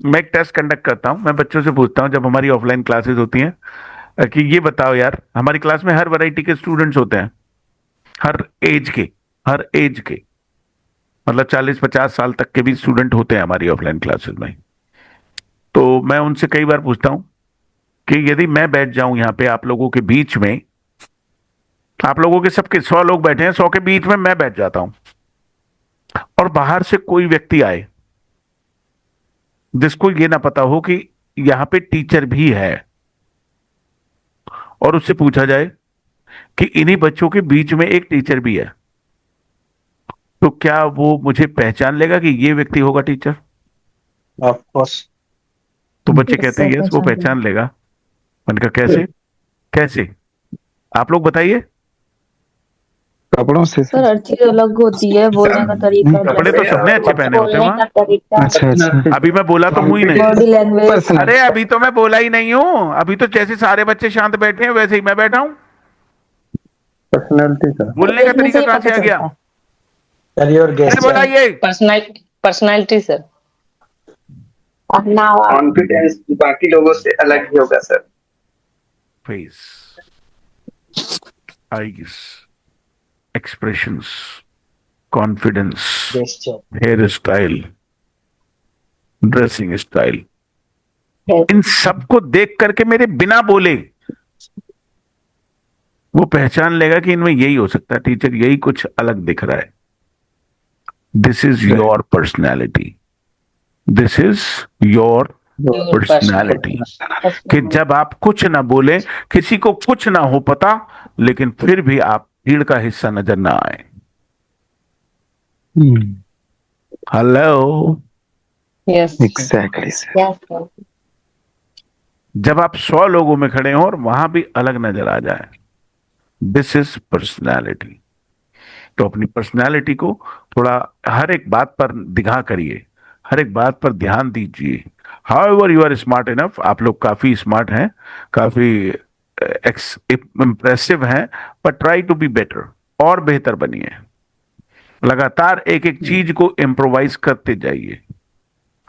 मैं एक टेस्ट कंडक्ट करता हूं। मैं बच्चों से पूछता हूं जब हमारी ऑफलाइन क्लासेस होती हैं कि ये बताओ यार, हमारी क्लास में हर वैरायटी के स्टूडेंट्स होते हैं, हर एज के, हर एज के, मतलब 40-50 साल तक के भी स्टूडेंट होते हैं हमारी ऑफलाइन क्लासेस में। तो मैं उनसे कई बार पूछता हूं कि यदि मैं बैठ जाऊं यहां पे आप लोगों के बीच में, आप लोगों के सबके 100 लोग बैठे हैं, 100 के बीच में मैं बैठ जाता हूं और बाहर से कोई व्यक्ति आए जिसको ये ना पता हो कि यहां पे टीचर भी है, और उससे पूछा जाए कि इन्हीं बच्चों के बीच में एक टीचर भी है, तो क्या वो मुझे पहचान लेगा कि ये व्यक्ति होगा टीचर? Of course. तो बच्चे कहते हैं यस, वो पहचान लेगा। मैंने कहा कैसे? कैसे? आप लोग बताइए। कपड़ों से सर हर चीज अलग होती है, बोलने का तरीका, कपड़े तो सबने अच्छे पहने होते हैं बोलने वहां। का तरीका, अच्छा अच्छा। अभी मैं बोला तो हूं ही नहीं। Body language. अरे अभी तो मैं बोला ही नहीं हूं। अभी तो जैसे सारे बच्चे शांत बैठे हैं वैसे ही मैं बैठा हूं। पर्सनैलिटी का बोलने का तरीका कहां से आ गया? सर योर गेस्ट बोला ये पर्सनैलिटी सर। कॉन्फिडेंस बाकी लोगों से अलग ही होगा sir. Face, eyes, expressions, confidence, hair style, dressing style, इन सबको देख करके मेरे बिना बोले वो पहचान लेगा कि इनमें यही हो सकता है, टीचर यही कुछ अलग दिख रहा है. This is your personality, this is your personality. कि जब आप कुछ ना बोले, किसी को कुछ ना हो पता, लेकिन फिर भी आप भीड़ का हिस्सा नजर ना आए. हेलो. Yes. Exactly, sir. जब आप 100 लोगों में खड़े हो और वहां भी अलग नजर आ जाए, दिस इज पर्सनैलिटी. तो अपनी पर्सनैलिटी को थोड़ा हर एक बात पर दिखा करिए, हर एक बात पर ध्यान दीजिए. However you are smart enough, आप लोग काफी स्मार्ट हैं, काफी इम्प्रेसिव हैं, but try to be better, और बेहतर बनिए. लगातार एक एक चीज को इम्प्रोवाइज करते जाइए,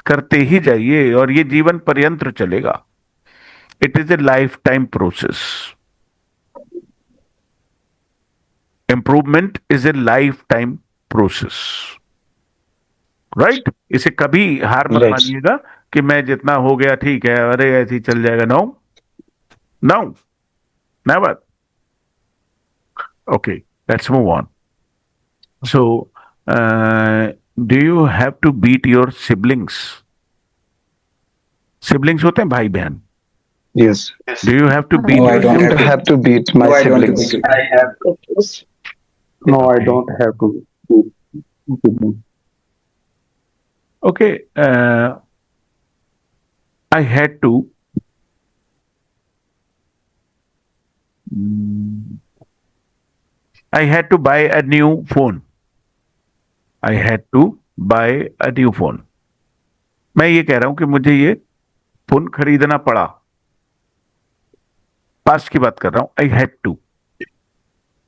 करते ही जाइए, और ये जीवन पर्यंत चलेगा. It is a life time process. Improvement is a life time process, right. इसे कभी हार मत मानिएगा कि मैं जितना हो गया ठीक है, अरे ऐसे ही चल जाएगा. No no, never. Okay, let's move on. So do you have to beat your siblings? Siblings होते हैं भाई बहन. Yes. Do you have to beat No, I your don't siblings? Have to beat my No, I don't siblings. think I have. No, I don't have to. Okay, I had to. I had to buy a new phone. I had to buy a new phone. मैं ये कह रहा हूं कि मुझे ये phone खरीदना पड़ा. पास्ट की बात कर रहा हूं. I had to.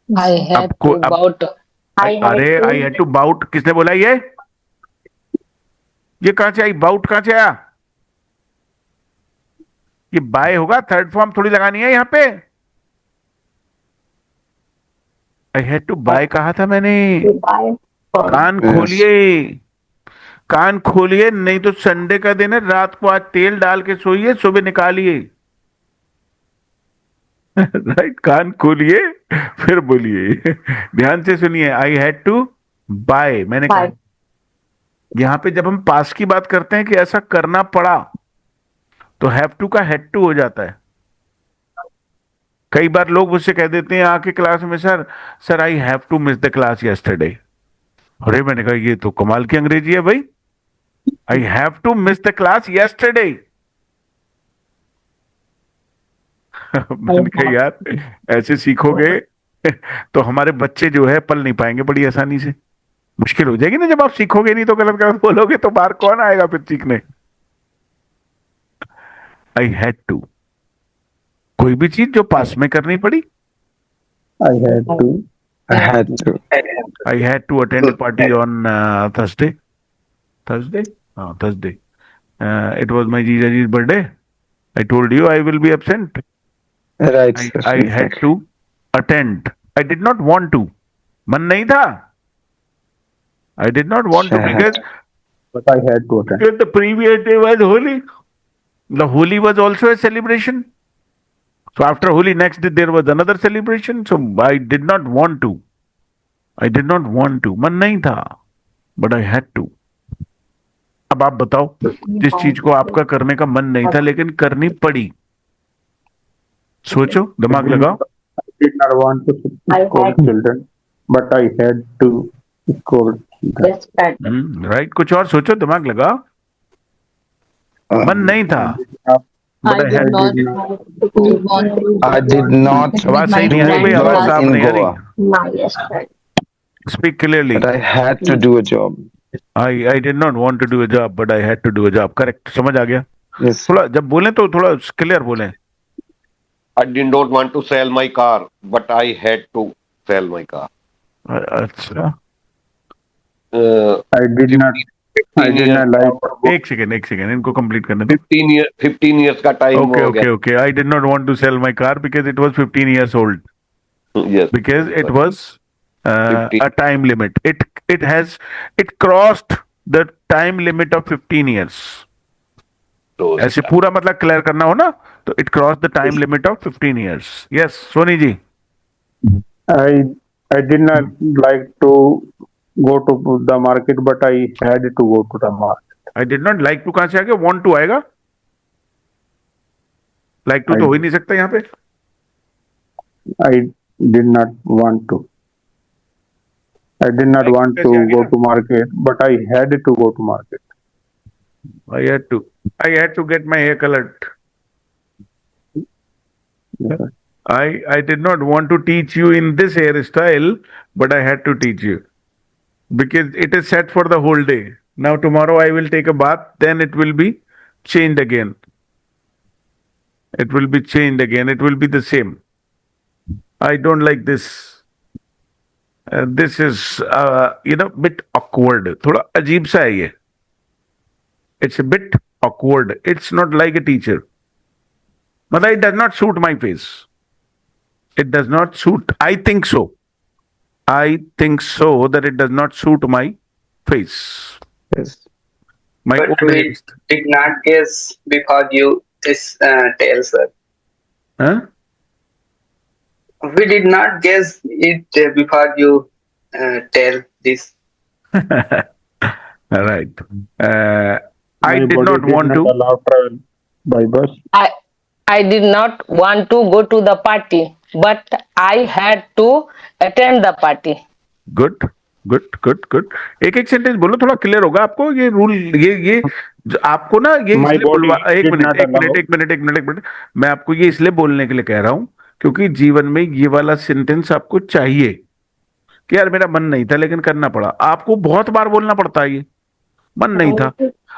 I had आपको to bout. अरे I had to bout, किसने बोला ये कहां से आई? बाउट कहां से आया? ये बाय होगा, थर्ड फॉर्म थोड़ी लगानी है यहां पे. आई हैड टू बाय कहा था मैंने. कान खोलिए, कान खोलिए, नहीं तो संडे का दिन है, रात को आज तेल डाल के सोइए, सुबह निकालिए. राइट, कान खोलिए फिर बोलिए. ध्यान से सुनिए. आई हैड टू बाय, मैंने कहा. यहां पे जब हम पास की बात करते हैं कि ऐसा करना पड़ा, तो हैव टू का हैड टू हो जाता है. कई बार लोग मुझसे कह देते हैं आके क्लास में, sir I have to miss the class yesterday. अरे मैंने कहा ये तो कमाल की अंग्रेजी है भाई. I have to miss the class yesterday. मैंने कहा यार ऐसे सीखोगे तो हमारे बच्चे जो है पल नहीं पाएंगे बड़ी आसानी से. मुश्किल हो जाएगी ना जब आप सीखोगे नहीं, तो गलत गलत बोलोगे तो बाहर कौन आएगा फिर सीखने. आई हैड टू, कोई भी चीज जो पास में करनी पड़ी. I had to. I had to. I had to attend a party on Thursday. Thursday? Thursday. It was my Jijaji's birthday. I told you I will be absent. Right, sir. I had to attend. I did not want to. मन नहीं था. I did not want to because But I had to attend. the previous day was Holi. The Holi was also a celebration. So after Holi, next day there was another celebration. So I did not want to. I did not want to. मन नहीं था. But I had to. अब आप बताओ, जिस चीज को आपका करने का मन नहीं था लेकिन करनी पड़ी. सोचो, दिमाग लगाओ. I did not want to scold children, but I had to scold children. Right, कुछ और सोचो, दिमाग लगाओ. मन नहीं था. But I had to. I did not. आवाज सही नहीं आ रही भाई, आवाज साफ नहीं आ रही. Speak clearly. But I had to do a job. I did not want to do a job, but I had to do a job. Correct. समझ आ गया. Yes. थोड़ा जब बोले तो थोड़ा क्लियर बोले. I did not want to sell my car, but I had to sell my car. अच्छा. I did not I 15 did years not like to go. एक सेकेंड इनको कंप्लीट करने दो. 15 years का टाइम Okay, हो okay, गया. okay. I did not want to sell my car because it was 15 years old. Yes. Because it was 15. a time limit. It crossed the time limit of 15 years. तो ऐसे पूरा मतलब clear करना हो ना तो it crossed the time limit of 15 years. Yes, Soni ji. I did not like to go to the market, but I had to go to the market. I did not like to कहाँ से आ गया? Want to आएगा? Like to तो हो ही नहीं सकता यहाँ पे. I did not want to. I did not Like want कैसे to आ go गया? to market, but I had to go to market. I had to get my hair colored. Yes. I did not want to teach you in this hairstyle, but I had to teach you because it is set for the whole day. Now tomorrow I will take a bath, then it will be changed again. It will be changed again. It will be the same. I don't like this. This is bit awkward. थोड़ा अजीब सा है ये. It's a bit awkward. It's not like a teacher. But it does not suit my face. It does not suit. I think so. I think so that it does not suit my face. Yes. My But old we age. did not guess before you this tale, sir. Huh? We did not guess it before you tell this. All right. I My did body not want to. allow travel by bus. I did not want to go to the party, but I had to attend the party. Good good. एक sentence बोलो थोड़ा clear होगा आपको. ये rule ये जो आपको ना ये My इसलिए body बोलवा did not allow. एक मिनट मैं आपको ये इसलिए बोलने के लिए कह रहा हूं क्योंकि जीवन में ये वाला सेंटेंस आपको चाहिए कि यार मेरा मन नहीं था लेकिन करना पड़ा. आपको बहुत बार बोलना पड़ता है ये मन नहीं था.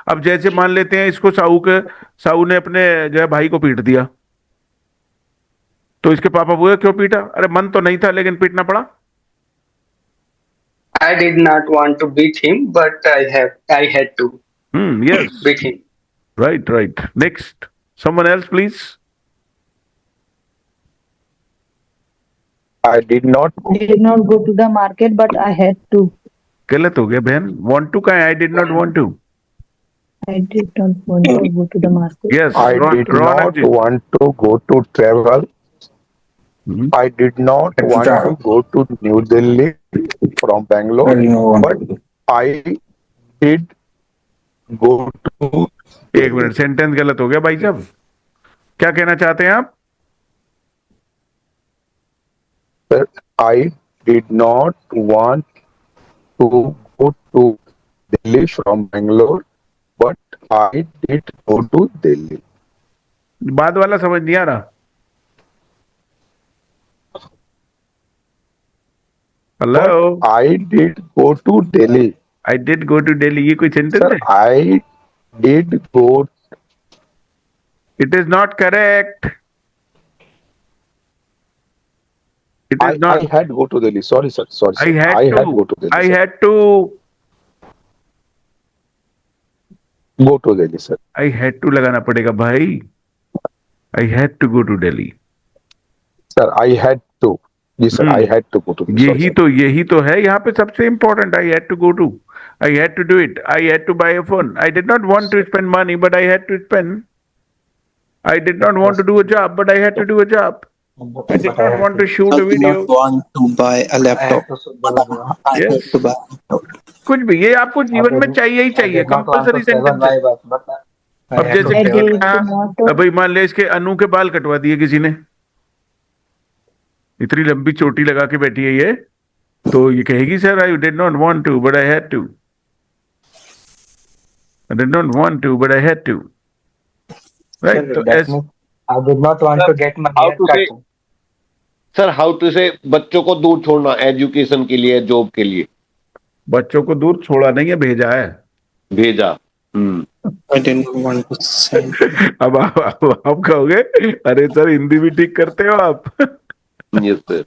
अब जैसे मान लेते हैं इसको साहू ने अपने जो है भाई को पीट दिया तो इसके पापा बोले क्यों पीटा? अरे मन तो नहीं था लेकिन पीटना पड़ा. I did not want to beat him, but I had to Yes. beat him. Right. Next. Someone else, please. I did not Did not go to the market, but I had to. गलत हो गया बहन. Want to का है? I did not want to. I did not want to go to the market. Yes. I did not want to go to travel. I did not want to go to New Delhi from Bangalore, but I did go to. एक minute sentence गलत हो गया भाई साहब. क्या कहना चाहते हैं आप? Sir, I did not want to go to Delhi from Bangalore, but I did go to Delhi. बाद वाला समझ नहीं आ रहा. Hello. But I did go to Delhi. I did go to Delhi. ये कोई सेंटेंस Sir, है? I did go. It is not correct. It is not. I had go to Delhi. Sorry, sir. Sorry, sir. I had go to Delhi. I sir. had to. Go to Delhi, sir. I had to लगाना पड़ेगा भाई. I had to go to Delhi. Sir, I had to. Yes, sir. I had to go to Delhi. Sorry, यही तो है यहाँ पे सबसे important. I had to go to. I had to do it. I had to buy a phone. I did not want to spend money, but I had to spend. I did not want to do a job, but I had to do a job. I did not want to shoot a video. I want to buy a laptop. I Yes. have to buy a laptop. कुछ भी ये आपको जीवन में चाहिए ही चाहिए. Compulsory sentence है. अब जैसे I किसी ने did कहा not. अब भाई मान ले इसके अनु के बाल कटवा दिए किसी ने. इतनी लंबी चोटी लगा के बैठी है ये तो ये कहेगी sir I did not want to but I had to. I did not want to but I had to. Right. Sir, So that as means I did not want to get my how hair to cut. say- sir how to say बच्चों को दूर छोड़ना education के लिए job के लिए. बच्चों को दूर छोड़ा नहीं है भेजा है. भेजा. I didn't want to send. अब आप कहोगे अरे सर हिंदी भी ठीक करते हो आप. Yes sir.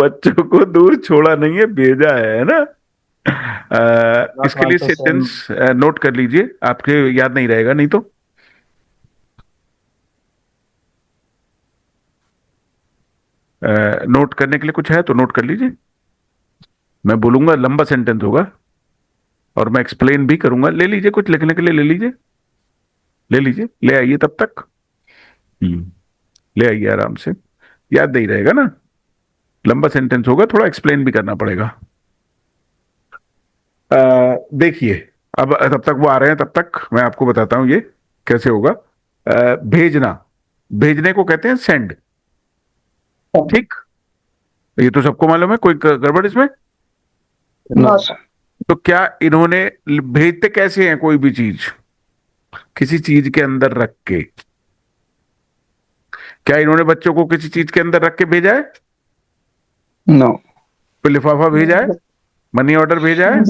बच्चों को दूर छोड़ा नहीं है भेजा है ना. इसके लिए सेंटेंस नोट कर लीजिए, आपके याद नहीं रहेगा नहीं तो। नोट करने के लिए कुछ है तो नोट कर लीजिए। मैं बोलूंगा लंबा सेंटेंस होगा और मैं एक्सप्लेन भी करूंगा। ले लीजिए कुछ लिखने के लिए, ले लीजिए, ले लीजिए, ले आइए तब तक। ले आइए आराम से, याद नहीं रहेगा ना, लंबा सेंटेंस होगा, थोड़ा एक्सप्लेन भी करना पड़ेगा। देखिए, अब तब तक वो आ रहे हैं, तब तक मैं आपको बताता हूं ये कैसे होगा। भेजना, भेजने को कहते हैं सेंड, ठीक? ये तो सबको मालूम है, कोई गड़बड़ इसमें? नो तो क्या इन्होंने भेजते कैसे हैं कोई भी चीज? किसी चीज के अंदर रख के। क्या इन्होंने बच्चों को किसी चीज के अंदर रख के भेजा है? नो कोई लिफाफा भेजा है? मनी ऑर्डर भेजा है?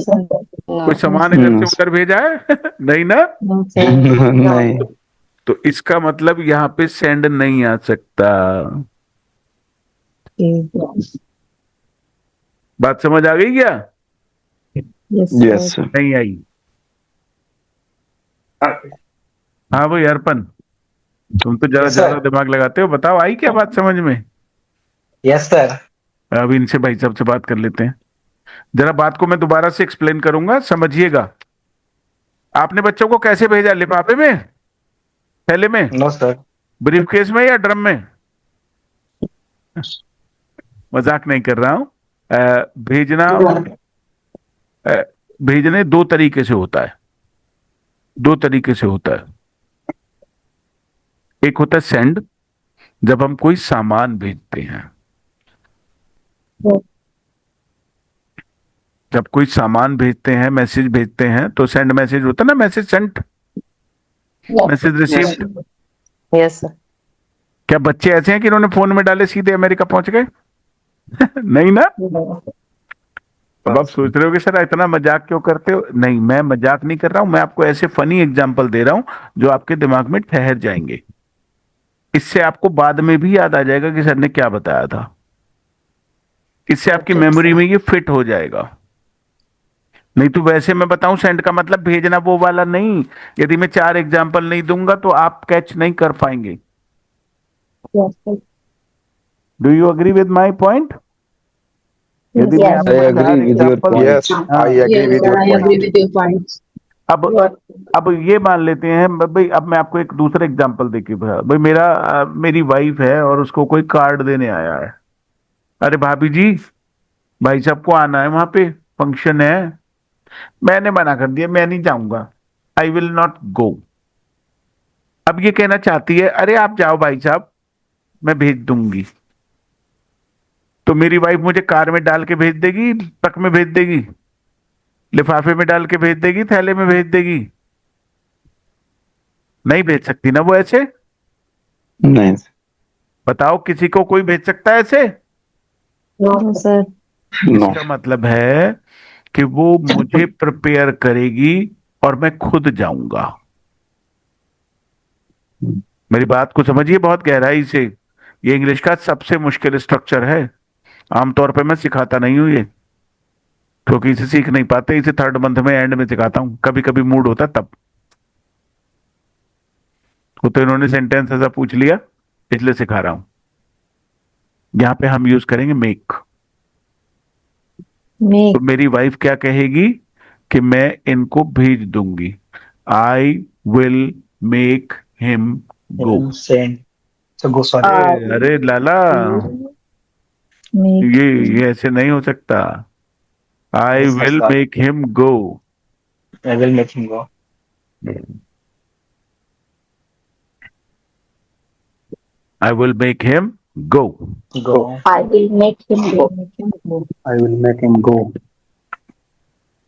कोई सामान इधर से उधर भेजा है? नहीं ना? नहीं। तो इसका मतलब यहाँ पे सेंड नहीं आ सकता। बात समझ आ गई क्या? Yes sir. नहीं आई? हाँ भाई अर्पण, तुम तो जरा Yes, sir. ज्यादा दिमाग लगाते हो, बताओ आई क्या बात समझ में? Yes sir. अब इनसे भाई साहब से बात कर लेते हैं। जरा बात को मैं दोबारा से एक्सप्लेन करूंगा, समझिएगा। आपने बच्चों को कैसे भेजा? लिफाफे में, थैले में, नो सर। ब्रीफकेस में या ड्रम में? मजाक नहीं कर रहा हूं। भेजना, भेजने दो तरीके से होता है, दो तरीके से होता है। एक होता है सेंड, जब हम कोई सामान भेजते हैं। जब कोई सामान भेजते हैं, मैसेज भेजते हैं, तो सेंड मैसेज होता है ना, message sent, message received. Yes sir. क्या बच्चे ऐसे हैं कि इन्होंने फोन में डाले सीधे अमेरिका पहुंच गए? नहीं ना? अब आप सोच रहे हो कि सर इतना मजाक क्यों करते हो? नहीं, मैं मजाक नहीं कर रहा हूं, मैं आपको ऐसे फनी एग्जांपल दे रहा हूं जो आपके दिमाग में ठहर जाएंगे। इससे आपको बाद में भी याद आ जाएगा कि सर ने क्या बताया था। इससे आपकी मेमोरी में ये फिट हो जाएगा। नहीं तो वैसे मैं बताऊं सेंड का मतलब भेजना वो वाला नहीं। यदि मैं 4 एग्जांपल नहीं दूंगा तो आप कैच नहीं कर पाएंगे। Do you agree with my point? यदि मैं आपको I agree 4 with your example, point. Yes, I agree with your point. अब ये मान लेते हैं भाई, अब मैं आपको एक दूसरा एग्जांपल देके भाई, मेरी वाइफ है और उसको कोई कार्ड देने आया है। अरे भाभी जी, भाई साहब को आना है, वहां पे फंक्शन है। मैंने मना कर दिया, मैं नहीं जाऊंगा, आई विल नॉट गो। अब ये कहना चाहती है अरे आप जाओ भाई साहब, मैं भेज दूंगी। तो मेरी वाइफ मुझे कार में डाल के भेज देगी, ट्रक में भेज देगी, लिफाफे में डाल के भेज देगी, थैले में भेज देगी? नहीं भेज सकती ना वो ऐसे। नहीं बताओ, किसी को कोई भेज सकता है ऐसे? सर। नो इसका मतलब है कि वो मुझे प्रिपेयर करेगी और मैं खुद जाऊंगा। मेरी बात को समझिए बहुत गहराई से। ये इंग्लिश का सबसे मुश्किल स्ट्रक्चर है। आमतौर पे मैं सिखाता नहीं हूं ये, क्योंकि इसे सीख नहीं पाते। इसे 3rd मंथ में एंड में सिखाता हूं, कभी कभी मूड होता तब। तो इन्होंने सेंटेंस ऐसा पूछ लिया, इसलिए सिखा रहा हूं। यहां पे हम यूज करेंगे मेक। तो मेरी वाइफ क्या कहेगी कि मैं इनको भेज दूंगी। आई will make him go. Send. So go sorry. अरे लाला, ये ऐसे नहीं हो सकता। आई Yes, will sir. Make him go. I will make him go. I will make him go. Go. I will make him go. I will make him go.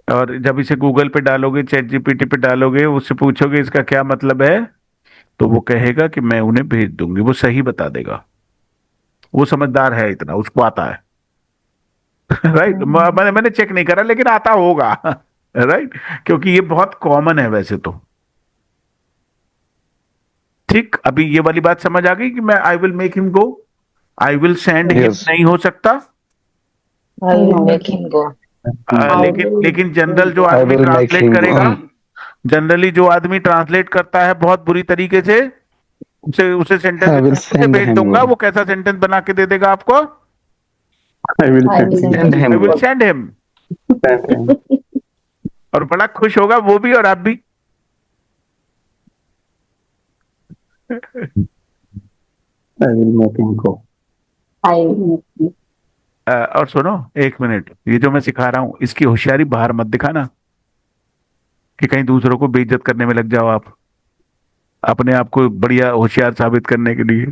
और जब इसे Google पे डालोगे, चैट जीपीटी पे डालोगे, उससे पूछोगे इसका क्या मतलब है, तो वो कहेगा कि मैं उन्हें भेज दूंगी। वो सही बता देगा। वो समझदार है, इतना उसको आता है। राइट? मैंने चेक नहीं करा, लेकिन आता होगा। राइट? क्योंकि ये बहुत कॉमन है वैसे तो। ठीक, अभी ये वाली बात समझ आ गई कि मैं आई will make him go, I will send him Yes. नहीं हो सकता। आई विल मेक हिम गो। लेकिन जनरल जो I आदमी will make ट्रांसलेट him. करेगा, जनरली जो आदमी ट्रांसलेट करता है बहुत बुरी तरीके से, उसे उसे सेंटेंस I will मुझे send भेज him. दूंगा, वो कैसा सेंटेंस बना के दे देगा आपको? I will I will send send Send him. I will him. Send him. him. और बड़ा खुश होगा वो भी और आप भी। I will make him go. I will. और सुनो एक मिनट, ये जो मैं सिखा रहा हूं इसकी होशियारी बाहर मत दिखाना कि कहीं दूसरों को बेइज्जत करने में लग जाओ आप, अपने आप को बढ़िया होशियार साबित करने के लिए।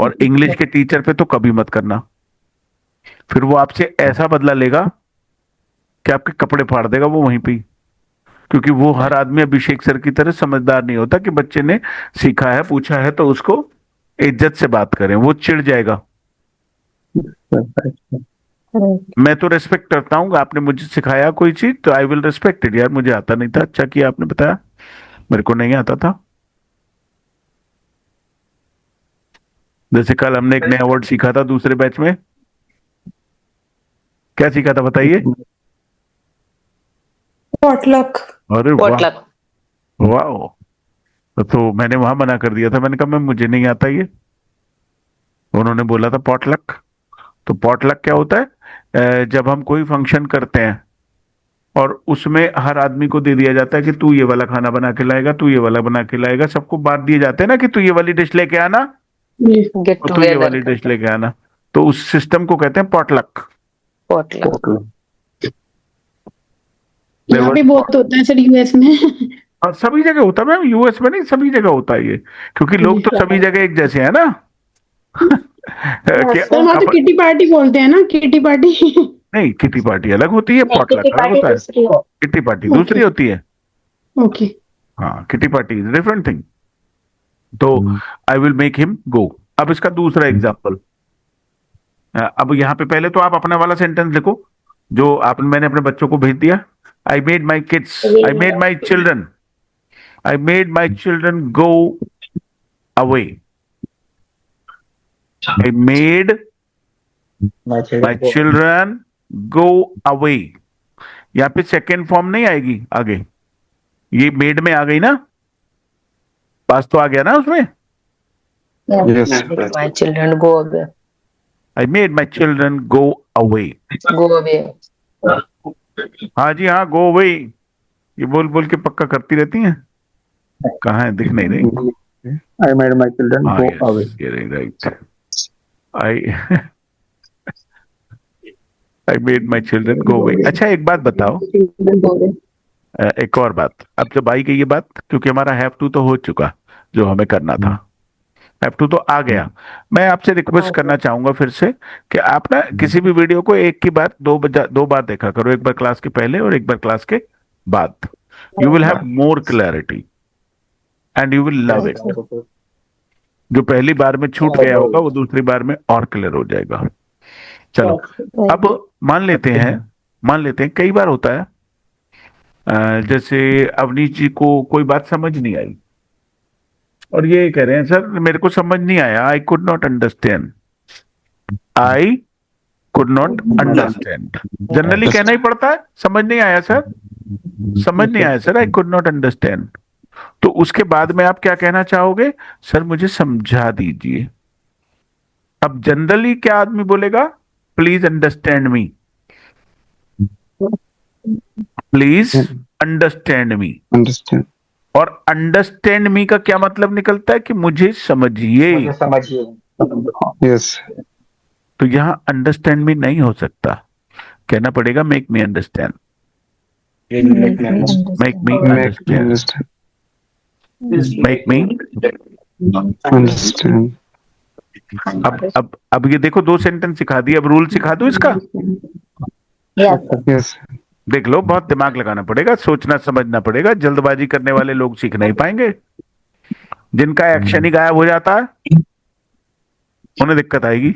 और इंग्लिश के टीचर पे तो कभी मत करना, फिर वो आपसे ऐसा बदला लेगा कि आपके कपड़े फाड़ देगा वो वहीं पे ही। क्योंकि वो हर आदमी अभिषेक सर की तरह समझदार नहीं होता कि बच्चे ने सीखा है पूछा है तो उसको इज्जत से बात करें, वो चिढ़ जाएगा। मैं तो रेस्पेक्ट करता हूँ, आपने मुझे सिखाया कोई चीज तो आई विल रेस्पेक्ट इट। यार मुझे आता नहीं था, अच्छा किया आपने बताया, मेरे को नहीं आता था। जैसे कल हमने एक नया वर्ड सीखा था दूसरे बैच में, क्या सीखा था बताइए? पॉटलक। अरे वाह potluck. वाह, तो मैंने वहां मना कर दिया था, मैंने कहा मैं मुझे नहीं आता ये। उन्होंने बोला था पॉटलक। तो पॉटलक क्या होता है? जब हम कोई फंक्शन करते हैं और उसमें हर आदमी को दे दिया जाता है कि तू ये वाला खाना बना के लाएगा, तू ये वाला बना के लाएगा, सबको बांट दिए जाते हैं ना कि तू ये वाली डिश लेके आना Get और तू ये वाली together. डिश लेके आना। तो उस सिस्टम को कहते हैं पॉटलक। Potluck. यहाँ पे बहुत होता है सर यूएस में। और सभी जगह होता है मैम, यूएस में नहीं सभी जगह होता है ये, क्योंकि लोग तो सभी जगह एक जैसे हैं ना। सर वहाँ तो किटी पार्टी बोलते हैं ना, किटी पार्टी। नहीं, किटी पार्टी अलग होती है, पॉटलक अलग होता है। किटी पार्टी दूसरी होती है। ओके। हाँ, kitty party is different thing. तो I will make him go. अब इसका दूसरा एग्जाम्पल, अब यहाँ पे पहले तो आप अपना वाला सेंटेंस लिखो जो मैंने अपने बच्चों को भेज दिया। I made my kids, I made my children, I made my children go away. I made my children go away. यहाँ पे सेकेंड फॉर्म नहीं आएगी आगे, ये मेड में आ गई ना, पास तो आ गया ना उसमें। Yes. My children go away. I made my children go away. Go away. हाँ जी हाँ, गो अवे ये बोल बोल के पक्का करती रहती हैं, कहाँ है, दिख नहीं रही। I made my children हाँ go away. Right. I I made my children go away. अच्छा एक बात बताओ, एक और बात, अब जब आई गई ये बात, क्योंकि हमारा हैव टू तो हो चुका जो हमें करना था, हैव टू तो आ गया। मैं आपसे रिक्वेस्ट करना चाहूंगा फिर से कि आप ना किसी भी वीडियो को एक की बार दो बार देखा करो, एक बार क्लास के पहले और एक बार क्लास के बाद। You will have more clarity and you will love it. जो पहली बार में छूट गया होगा वो दूसरी बार में और क्लियर हो जाएगा। चलो अब मान लेते हैं कई बार होता है, जैसे अवनीश जी को कोई बात समझ नहीं आई और ये कह रहे हैं सर मेरे को समझ नहीं आया, I could not understand, I could not understand. Generally कहना ही पड़ता है, समझ नहीं आया सर, समझ नहीं आया sir, I could not understand. तो उसके बाद में आप क्या कहना चाहोगे? सर मुझे समझा दीजिए। अब जनरली क्या आदमी बोलेगा? Please understand me, please understand me. Understand. और अंडरस्टैंड मी का क्या मतलब निकलता है कि मुझे समझिए। समझिए। Yes. तो यहां अंडरस्टैंड मी नहीं हो सकता, कहना पड़ेगा make me understand, make me Make me understand, understand. Make me. Understand. अब ये देखो दो सेंटेंस सिखा दिए, अब रूल सिखा दो इसका। Yes. देख लो, बहुत दिमाग लगाना पड़ेगा, सोचना समझना पड़ेगा, जल्दबाजी करने वाले लोग सीख नहीं पाएंगे। जिनका एक्शन ही गायब हो जाता है उन्हें दिक्कत आएगी।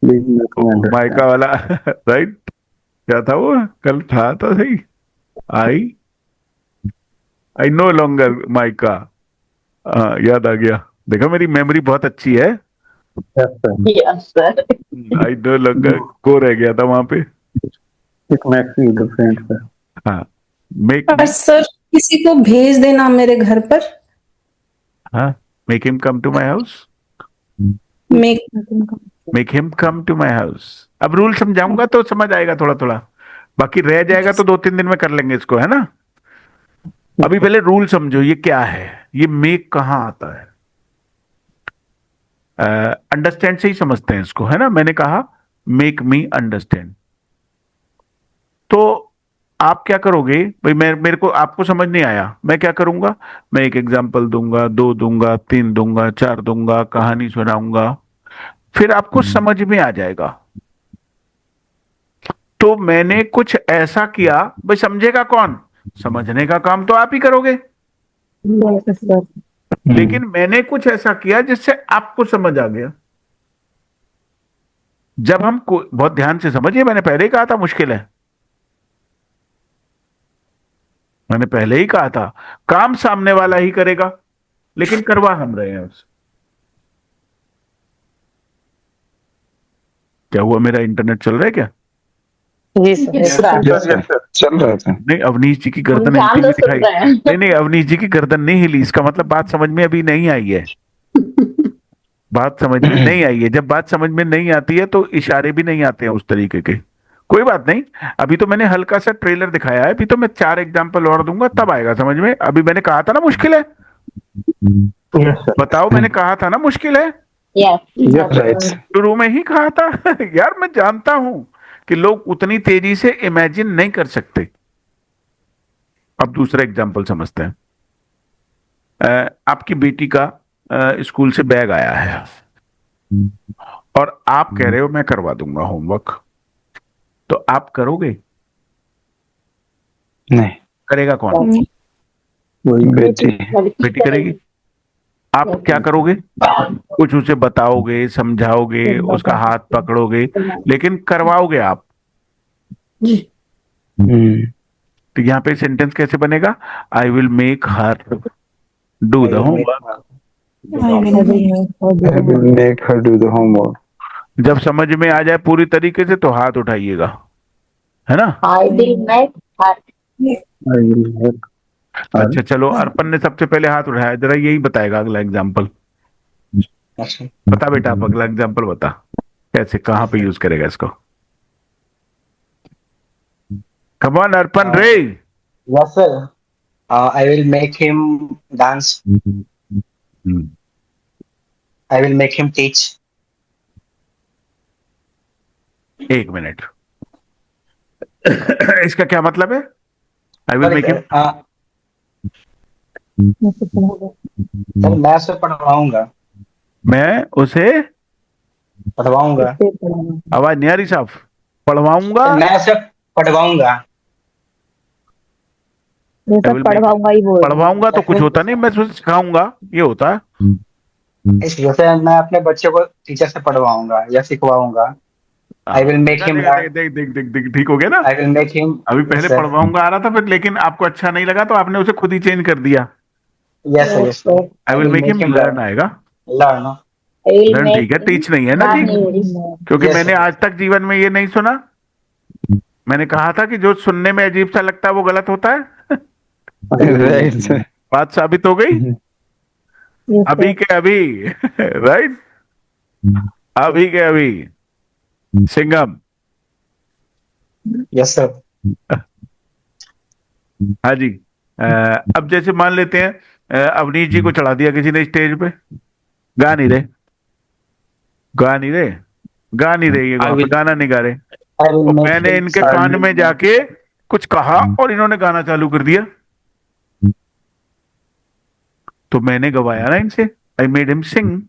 Please make me understand. Mica वाला राइट, क्या था वो, कल था तो सही। आई नो लॉन्गर माइका, याद आ गया। देखो मेरी मेमोरी बहुत अच्छी है, Yes, sir. Yes, sir. I know लगा को रह गया था वहां पे. It makes you different, sir. हाँ, मेक और सर किसी को भेज देना मेरे घर पर. हाँ, make him come to my house. Make him come to my house. अब रूल समझाऊंगा तो समझ आएगा थोड़ा थोड़ा. बाकी रह जाएगा तो 2-3 दिन में कर लेंगे इसको, है ना. अभी पहले रूल समझो ये क्या है. ये मेक कहाँ आता है. अंडरस्टैंड से ही समझते हैं इसको, है ना. मैंने कहा मेक मी अंडरस्टैंड. तो आप क्या करोगे भाई. मेरे को आपको समझ नहीं आया, मैं क्या करूंगा. मैं एक एग्जांपल दूंगा, 2 दूंगा, 3 दूंगा, 4 दूंगा, कहानी सुनाऊंगा, फिर आपको समझ में आ जाएगा. तो मैंने कुछ ऐसा किया भाई, समझेगा कौन. समझने का काम तो आप ही करोगे, Yes, sir. लेकिन मैंने कुछ ऐसा किया जिससे आपको समझ आ गया. जब हम बहुत ध्यान से समझिए, मैंने पहले ही कहा था मुश्किल है. मैंने पहले ही कहा था काम सामने वाला ही करेगा, लेकिन करवा हम रहे हैं उससे. क्या हुआ, मेरा इंटरनेट चल रहा है क्या. जी सर. Yes, sir. चल रहा था. नहीं, अवनीश जी की गर्दन ध्यान हिलती तो हुई सुन दिखाई. रहे हैं. नहीं नहीं, अवनीश जी की गर्दन नहीं हिली, इसका मतलब बात समझ में अभी नहीं आई है. बात समझ में नहीं आई है. जब बात समझ में नहीं आती है तो इशारे भी नहीं आते हैं उस तरीके के. कोई बात नहीं, अभी तो मैंने हल्का सा ट्रेलर दिखाया है, अभी तो मैं 4 एग्जांपल और दूंगा तब आएगा समझ में. अभी मैंने कहा था ना मुश्किल है. Yes, sir. बताओ, मैंने कहा था ना मुश्किल है. Yes. Yes, Right. शुरू में ही कहा था. यार मैं जानता हूं कि लोग उतनी तेजी से इमेजिन नहीं कर सकते. अब दूसरा एग्जांपल समझते हैं. आपकी बेटी का स्कूल से बैग आया है और आप कह रहे हो मैं करवा दूंगा होमवर्क, तो आप करोगे. नहीं. करेगा कौन. बेटी. बेटी करेगी. आप क्या करोगे, कुछ उसे बताओगे, समझाओगे, उसका हाथ पकड़ोगे, लेकिन करवाओगे आप. तो यहाँ पे सेंटेंस कैसे बनेगा. आई will make her do the homework. I will make her do the homework. जब समझ में आ जाए पूरी तरीके से तो हाथ उठाइएगा, है ना. I will make her. I will make. अच्छा चलो, अर्पण ने सबसे पहले हाथ उठाया, जरा यही बताएगा अगला एग्जाम्पल. बता बेटा, आप अगला एग्जाम्पल बता, कैसे कहाँ पे यूज करेगा इसको. कम ऑन अर्पण रे. Yes, sir. I will make him dance. I will make him teach. एक मिनट. इसका क्या मतलब है. आई विल मेक हिम. सर मैं उसे पढ़वाऊंगा. मैं उसे पढ़वाऊंगा. आवाज नहीं आ रही साफ. पढ़वाऊंगा. मैं उसे पढ़वाऊंगा. ये सब पढ़वाऊंगा ही बोल. पढ़वाऊंगा तो कुछ होता नहीं, मैं उसे सिखाऊंगा ये होता है. जैसे मैं अपने बच्चे को टीचर से पढ़वाऊंगा या सिखवाऊंगा. I will make him. देख देख देख देख, ठीक हो गया ना. I will make him. अभी पहले पढ़वाऊंगा आ रहा था, फिर लेकिन आपको अच्छा नहीं लगा तो आपने उसे खुद ही चेंज कर दिया. Yes sir. Yes sir. I will make him learn आएगा. लर्न. लर्न ठीक है, टीच नहीं है ना जी. क्योंकि मैंने आज तक जीवन में ये नहीं सुना. मैंने कहा था कि जो सुनने में अजीब सा लगता है वो गलत होता है. बात साबित हो गई अभी के अभी. राइट. अभी के अभी. सिंघम. Yes sir. हाँ जी. अब जैसे मान लेते हैं अवनीश जी को चढ़ा दिया किसी ने स्टेज पे. गा नहीं रहे, गा नहीं रहे, गा नहीं रहे, ये गाना नहीं गा रहे. और मैंने इनके कान में जाके कुछ कहा और इन्होंने गाना चालू कर दिया. तो मैंने गवाया ना इनसे. आई मेड हिम सिंग.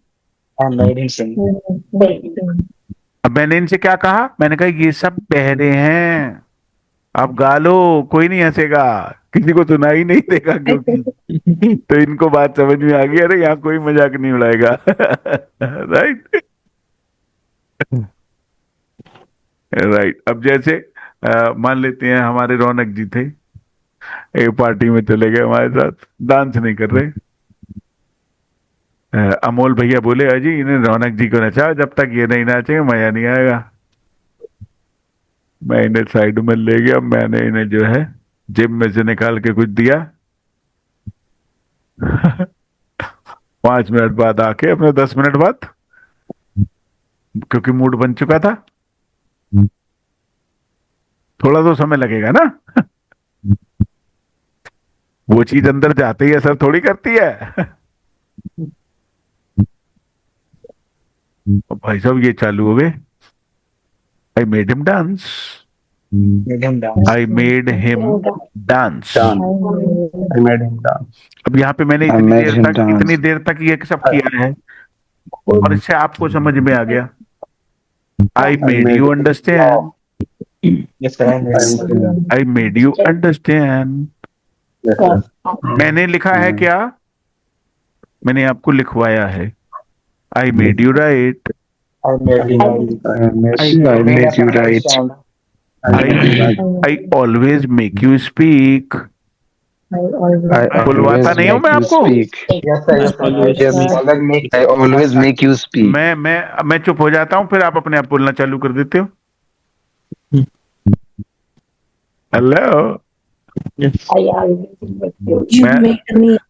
अब मैंने इनसे क्या कहा, मैंने कहा ये सब बहरे हैं, आप गा लो, कोई नहीं हंसेगा, किसी को सुनाई नहीं देगा क्योंकि. तो इनको बात समझ में आ गई, अरे यहाँ कोई मजाक नहीं उड़ाएगा. राइट. राइट. अब जैसे मान लेते हैं हमारे रौनक जी थे, एक पार्टी में चले गए हमारे साथ, डांस नहीं कर रहे, अमोल भैया बोले अजी इन्हें रौनक जी को नचाओ, जब तक ये नहीं नाचेंगे मजा नहीं आएगा। मैं इन्हें साइड में ले गया, मैंने इन्हें जो है जेब में से निकाल के कुछ दिया। 5 मिनट बाद आके अपने 10 मिनट बाद, क्योंकि मूड बन चुका था। थोड़ा तो समय लगेगा ना, वो चीज अंदर जाते ही असर थोड़ी करती है। भाई साहब ये चालू हो गए। I made him dance, I made him dance. अब यहाँ पे मैंने इतनी देर तक ये सब किया है और इससे आपको समझ में आ गया। I made you understand, I made you understand. मैंने लिखा है क्या? मैंने आपको लिखवाया है। I made you right, I made you right. I always make you speak. बुलवाता नहीं हूं मैं आपको। I always make you speak. मैं चुप हो जाता हूं, फिर आप अपने आप बोलना चालू कर देते हो। हेलो,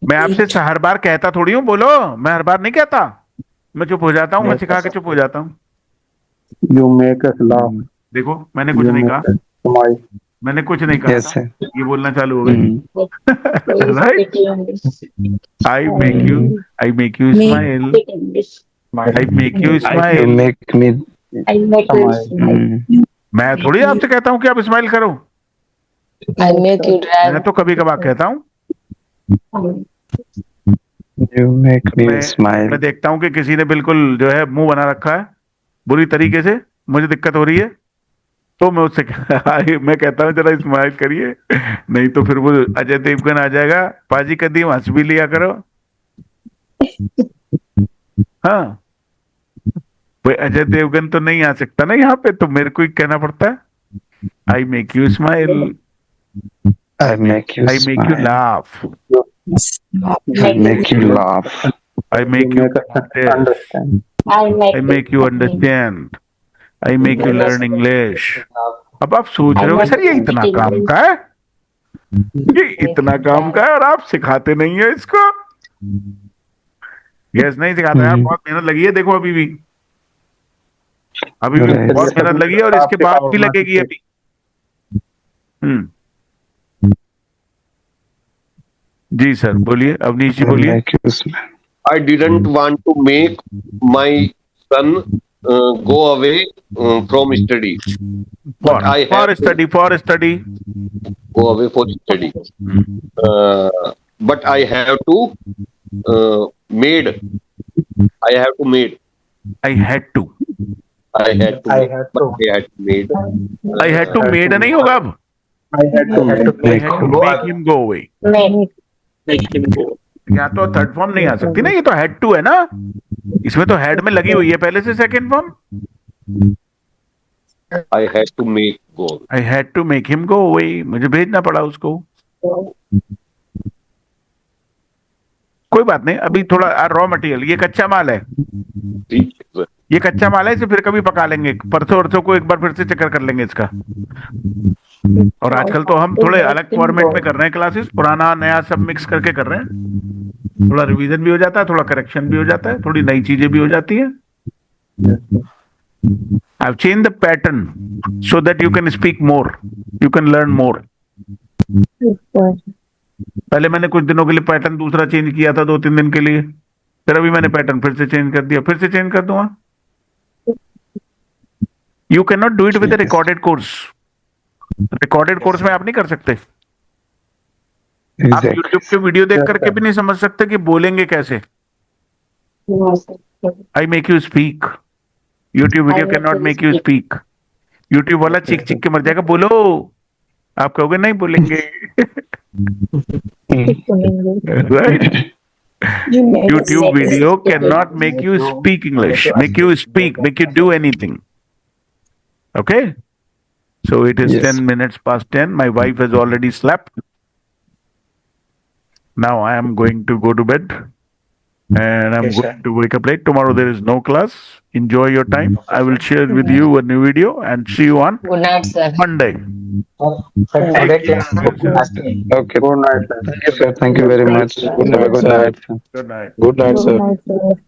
मैं आपसे हर बार कहता थोड़ी हूँ बोलो, मैं हर बार नहीं कहता। मैं चुप हो जाता हूँ, मैं सिखा के चुप हो जाता हूँ। You make us laugh. देखो मैंने कुछ नहीं कहा, मैंने कुछ नहीं कहा था, ये बोलना चालू हो गई। Right, I make you smile, I make you smile. मैं थोड़ी आपसे कहता हूँ कि आप स्माइल करो, मैं तो कभी कभार कहता हूँ। You make me smile. मैं देखता हूँ कि किसी ने बिल्कुल जो है मुंह बना रखा है बुरी तरीके से, मुझे दिक्कत हो रही है, तो मैं उससे मैं कहता हूँ जरा स्माइल करिए, नहीं तो फिर वो अजय देवगन आ जाएगा, पाजी कदीम हंस भी लिया करो। हाँ, कोई अजय देवगन तो नहीं आ सकता ना यहाँ पे, तो मेरे को ही कहना पड़ता है। I make you smile, I make you laugh, I make you laugh. I make you understand, I make you understand, I make you learn English। अब आप सोच रहे हो सर ये इतना काम का है, ये इतना काम का है और आप सिखाते नहीं है इसको। यस, नहीं सिखाते हैं, बहुत मेहनत लगी है। देखो अभी भी बहुत मेहनत लगी है और इसके बाद भी लगेगी अभी। जी सर बोलिए, अवनीश जी बोलिए। I didn't want to make my son go away from study, but I have for study, go away for study. But I have to made. I have to made. I had to made. I had to made नहीं होगा अब। I had to make him go away। या तो third form नहीं आ सकती ना, ये तो हेड टू है ना, इसमें तो हेड में लगी हुई है पहले से second form. I had to make go. I had to make him go away, मुझे भेजना पड़ा उसको। कोई बात नहीं, अभी थोड़ा रॉ मटेरियल, ये कच्चा माल है, ये कच्चा माल है, इसे फिर कभी पका लेंगे, परसों वरसों को एक बार फिर से चक्कर कर लेंगे इसका। और आजकल तो हम थोड़े अलग फॉर्मेट में कर रहे हैं क्लासेस, पुराना नया सब मिक्स करके कर रहे हैं। थोड़ा रिवीजन भी हो जाता है, थोड़ा करेक्शन भी हो जाता है, थोड़ी नई चीजें भी हो जाती हैं। I've changed the pattern so that you can speak more, you can learn more। पहले मैंने कुछ दिनों के लिए पैटर्न दूसरा चेंज किया था, 2-3 दिन के लिए, फिर अभी मैंने पैटर्न फिर से चेंज कर दिया, फिर से चेंज कर दूंगा। You can not do it with recorded course. Recorded course में आप नहीं कर सकते। आप यूट्यूब के वीडियो देख करके भी नहीं समझ सकते कि बोलेंगे कैसे। I make you speak, YouTube video can not make you speak. YouTube वाला चीख चीख के मर जाएगा, बोलो, आप कहोगे नहीं बोलेंगे। Right, YouTube video cannot make you speak English, make you speak, make you do anything। Okay, so it is 10 minutes past 10. My wife has already slept. Now I am going to go to bed. And I'm Yes, going sir. to wake up late. Tomorrow there is no class. Enjoy your time. I will share with you a new video and see you on Good night, sir. Monday. Sir, today class last day. Okay. Good night, sir. Thank you, sir. Thank you very much. Good Have a night, good sir. night, sir. Good night. Good night, Good sir. night, sir.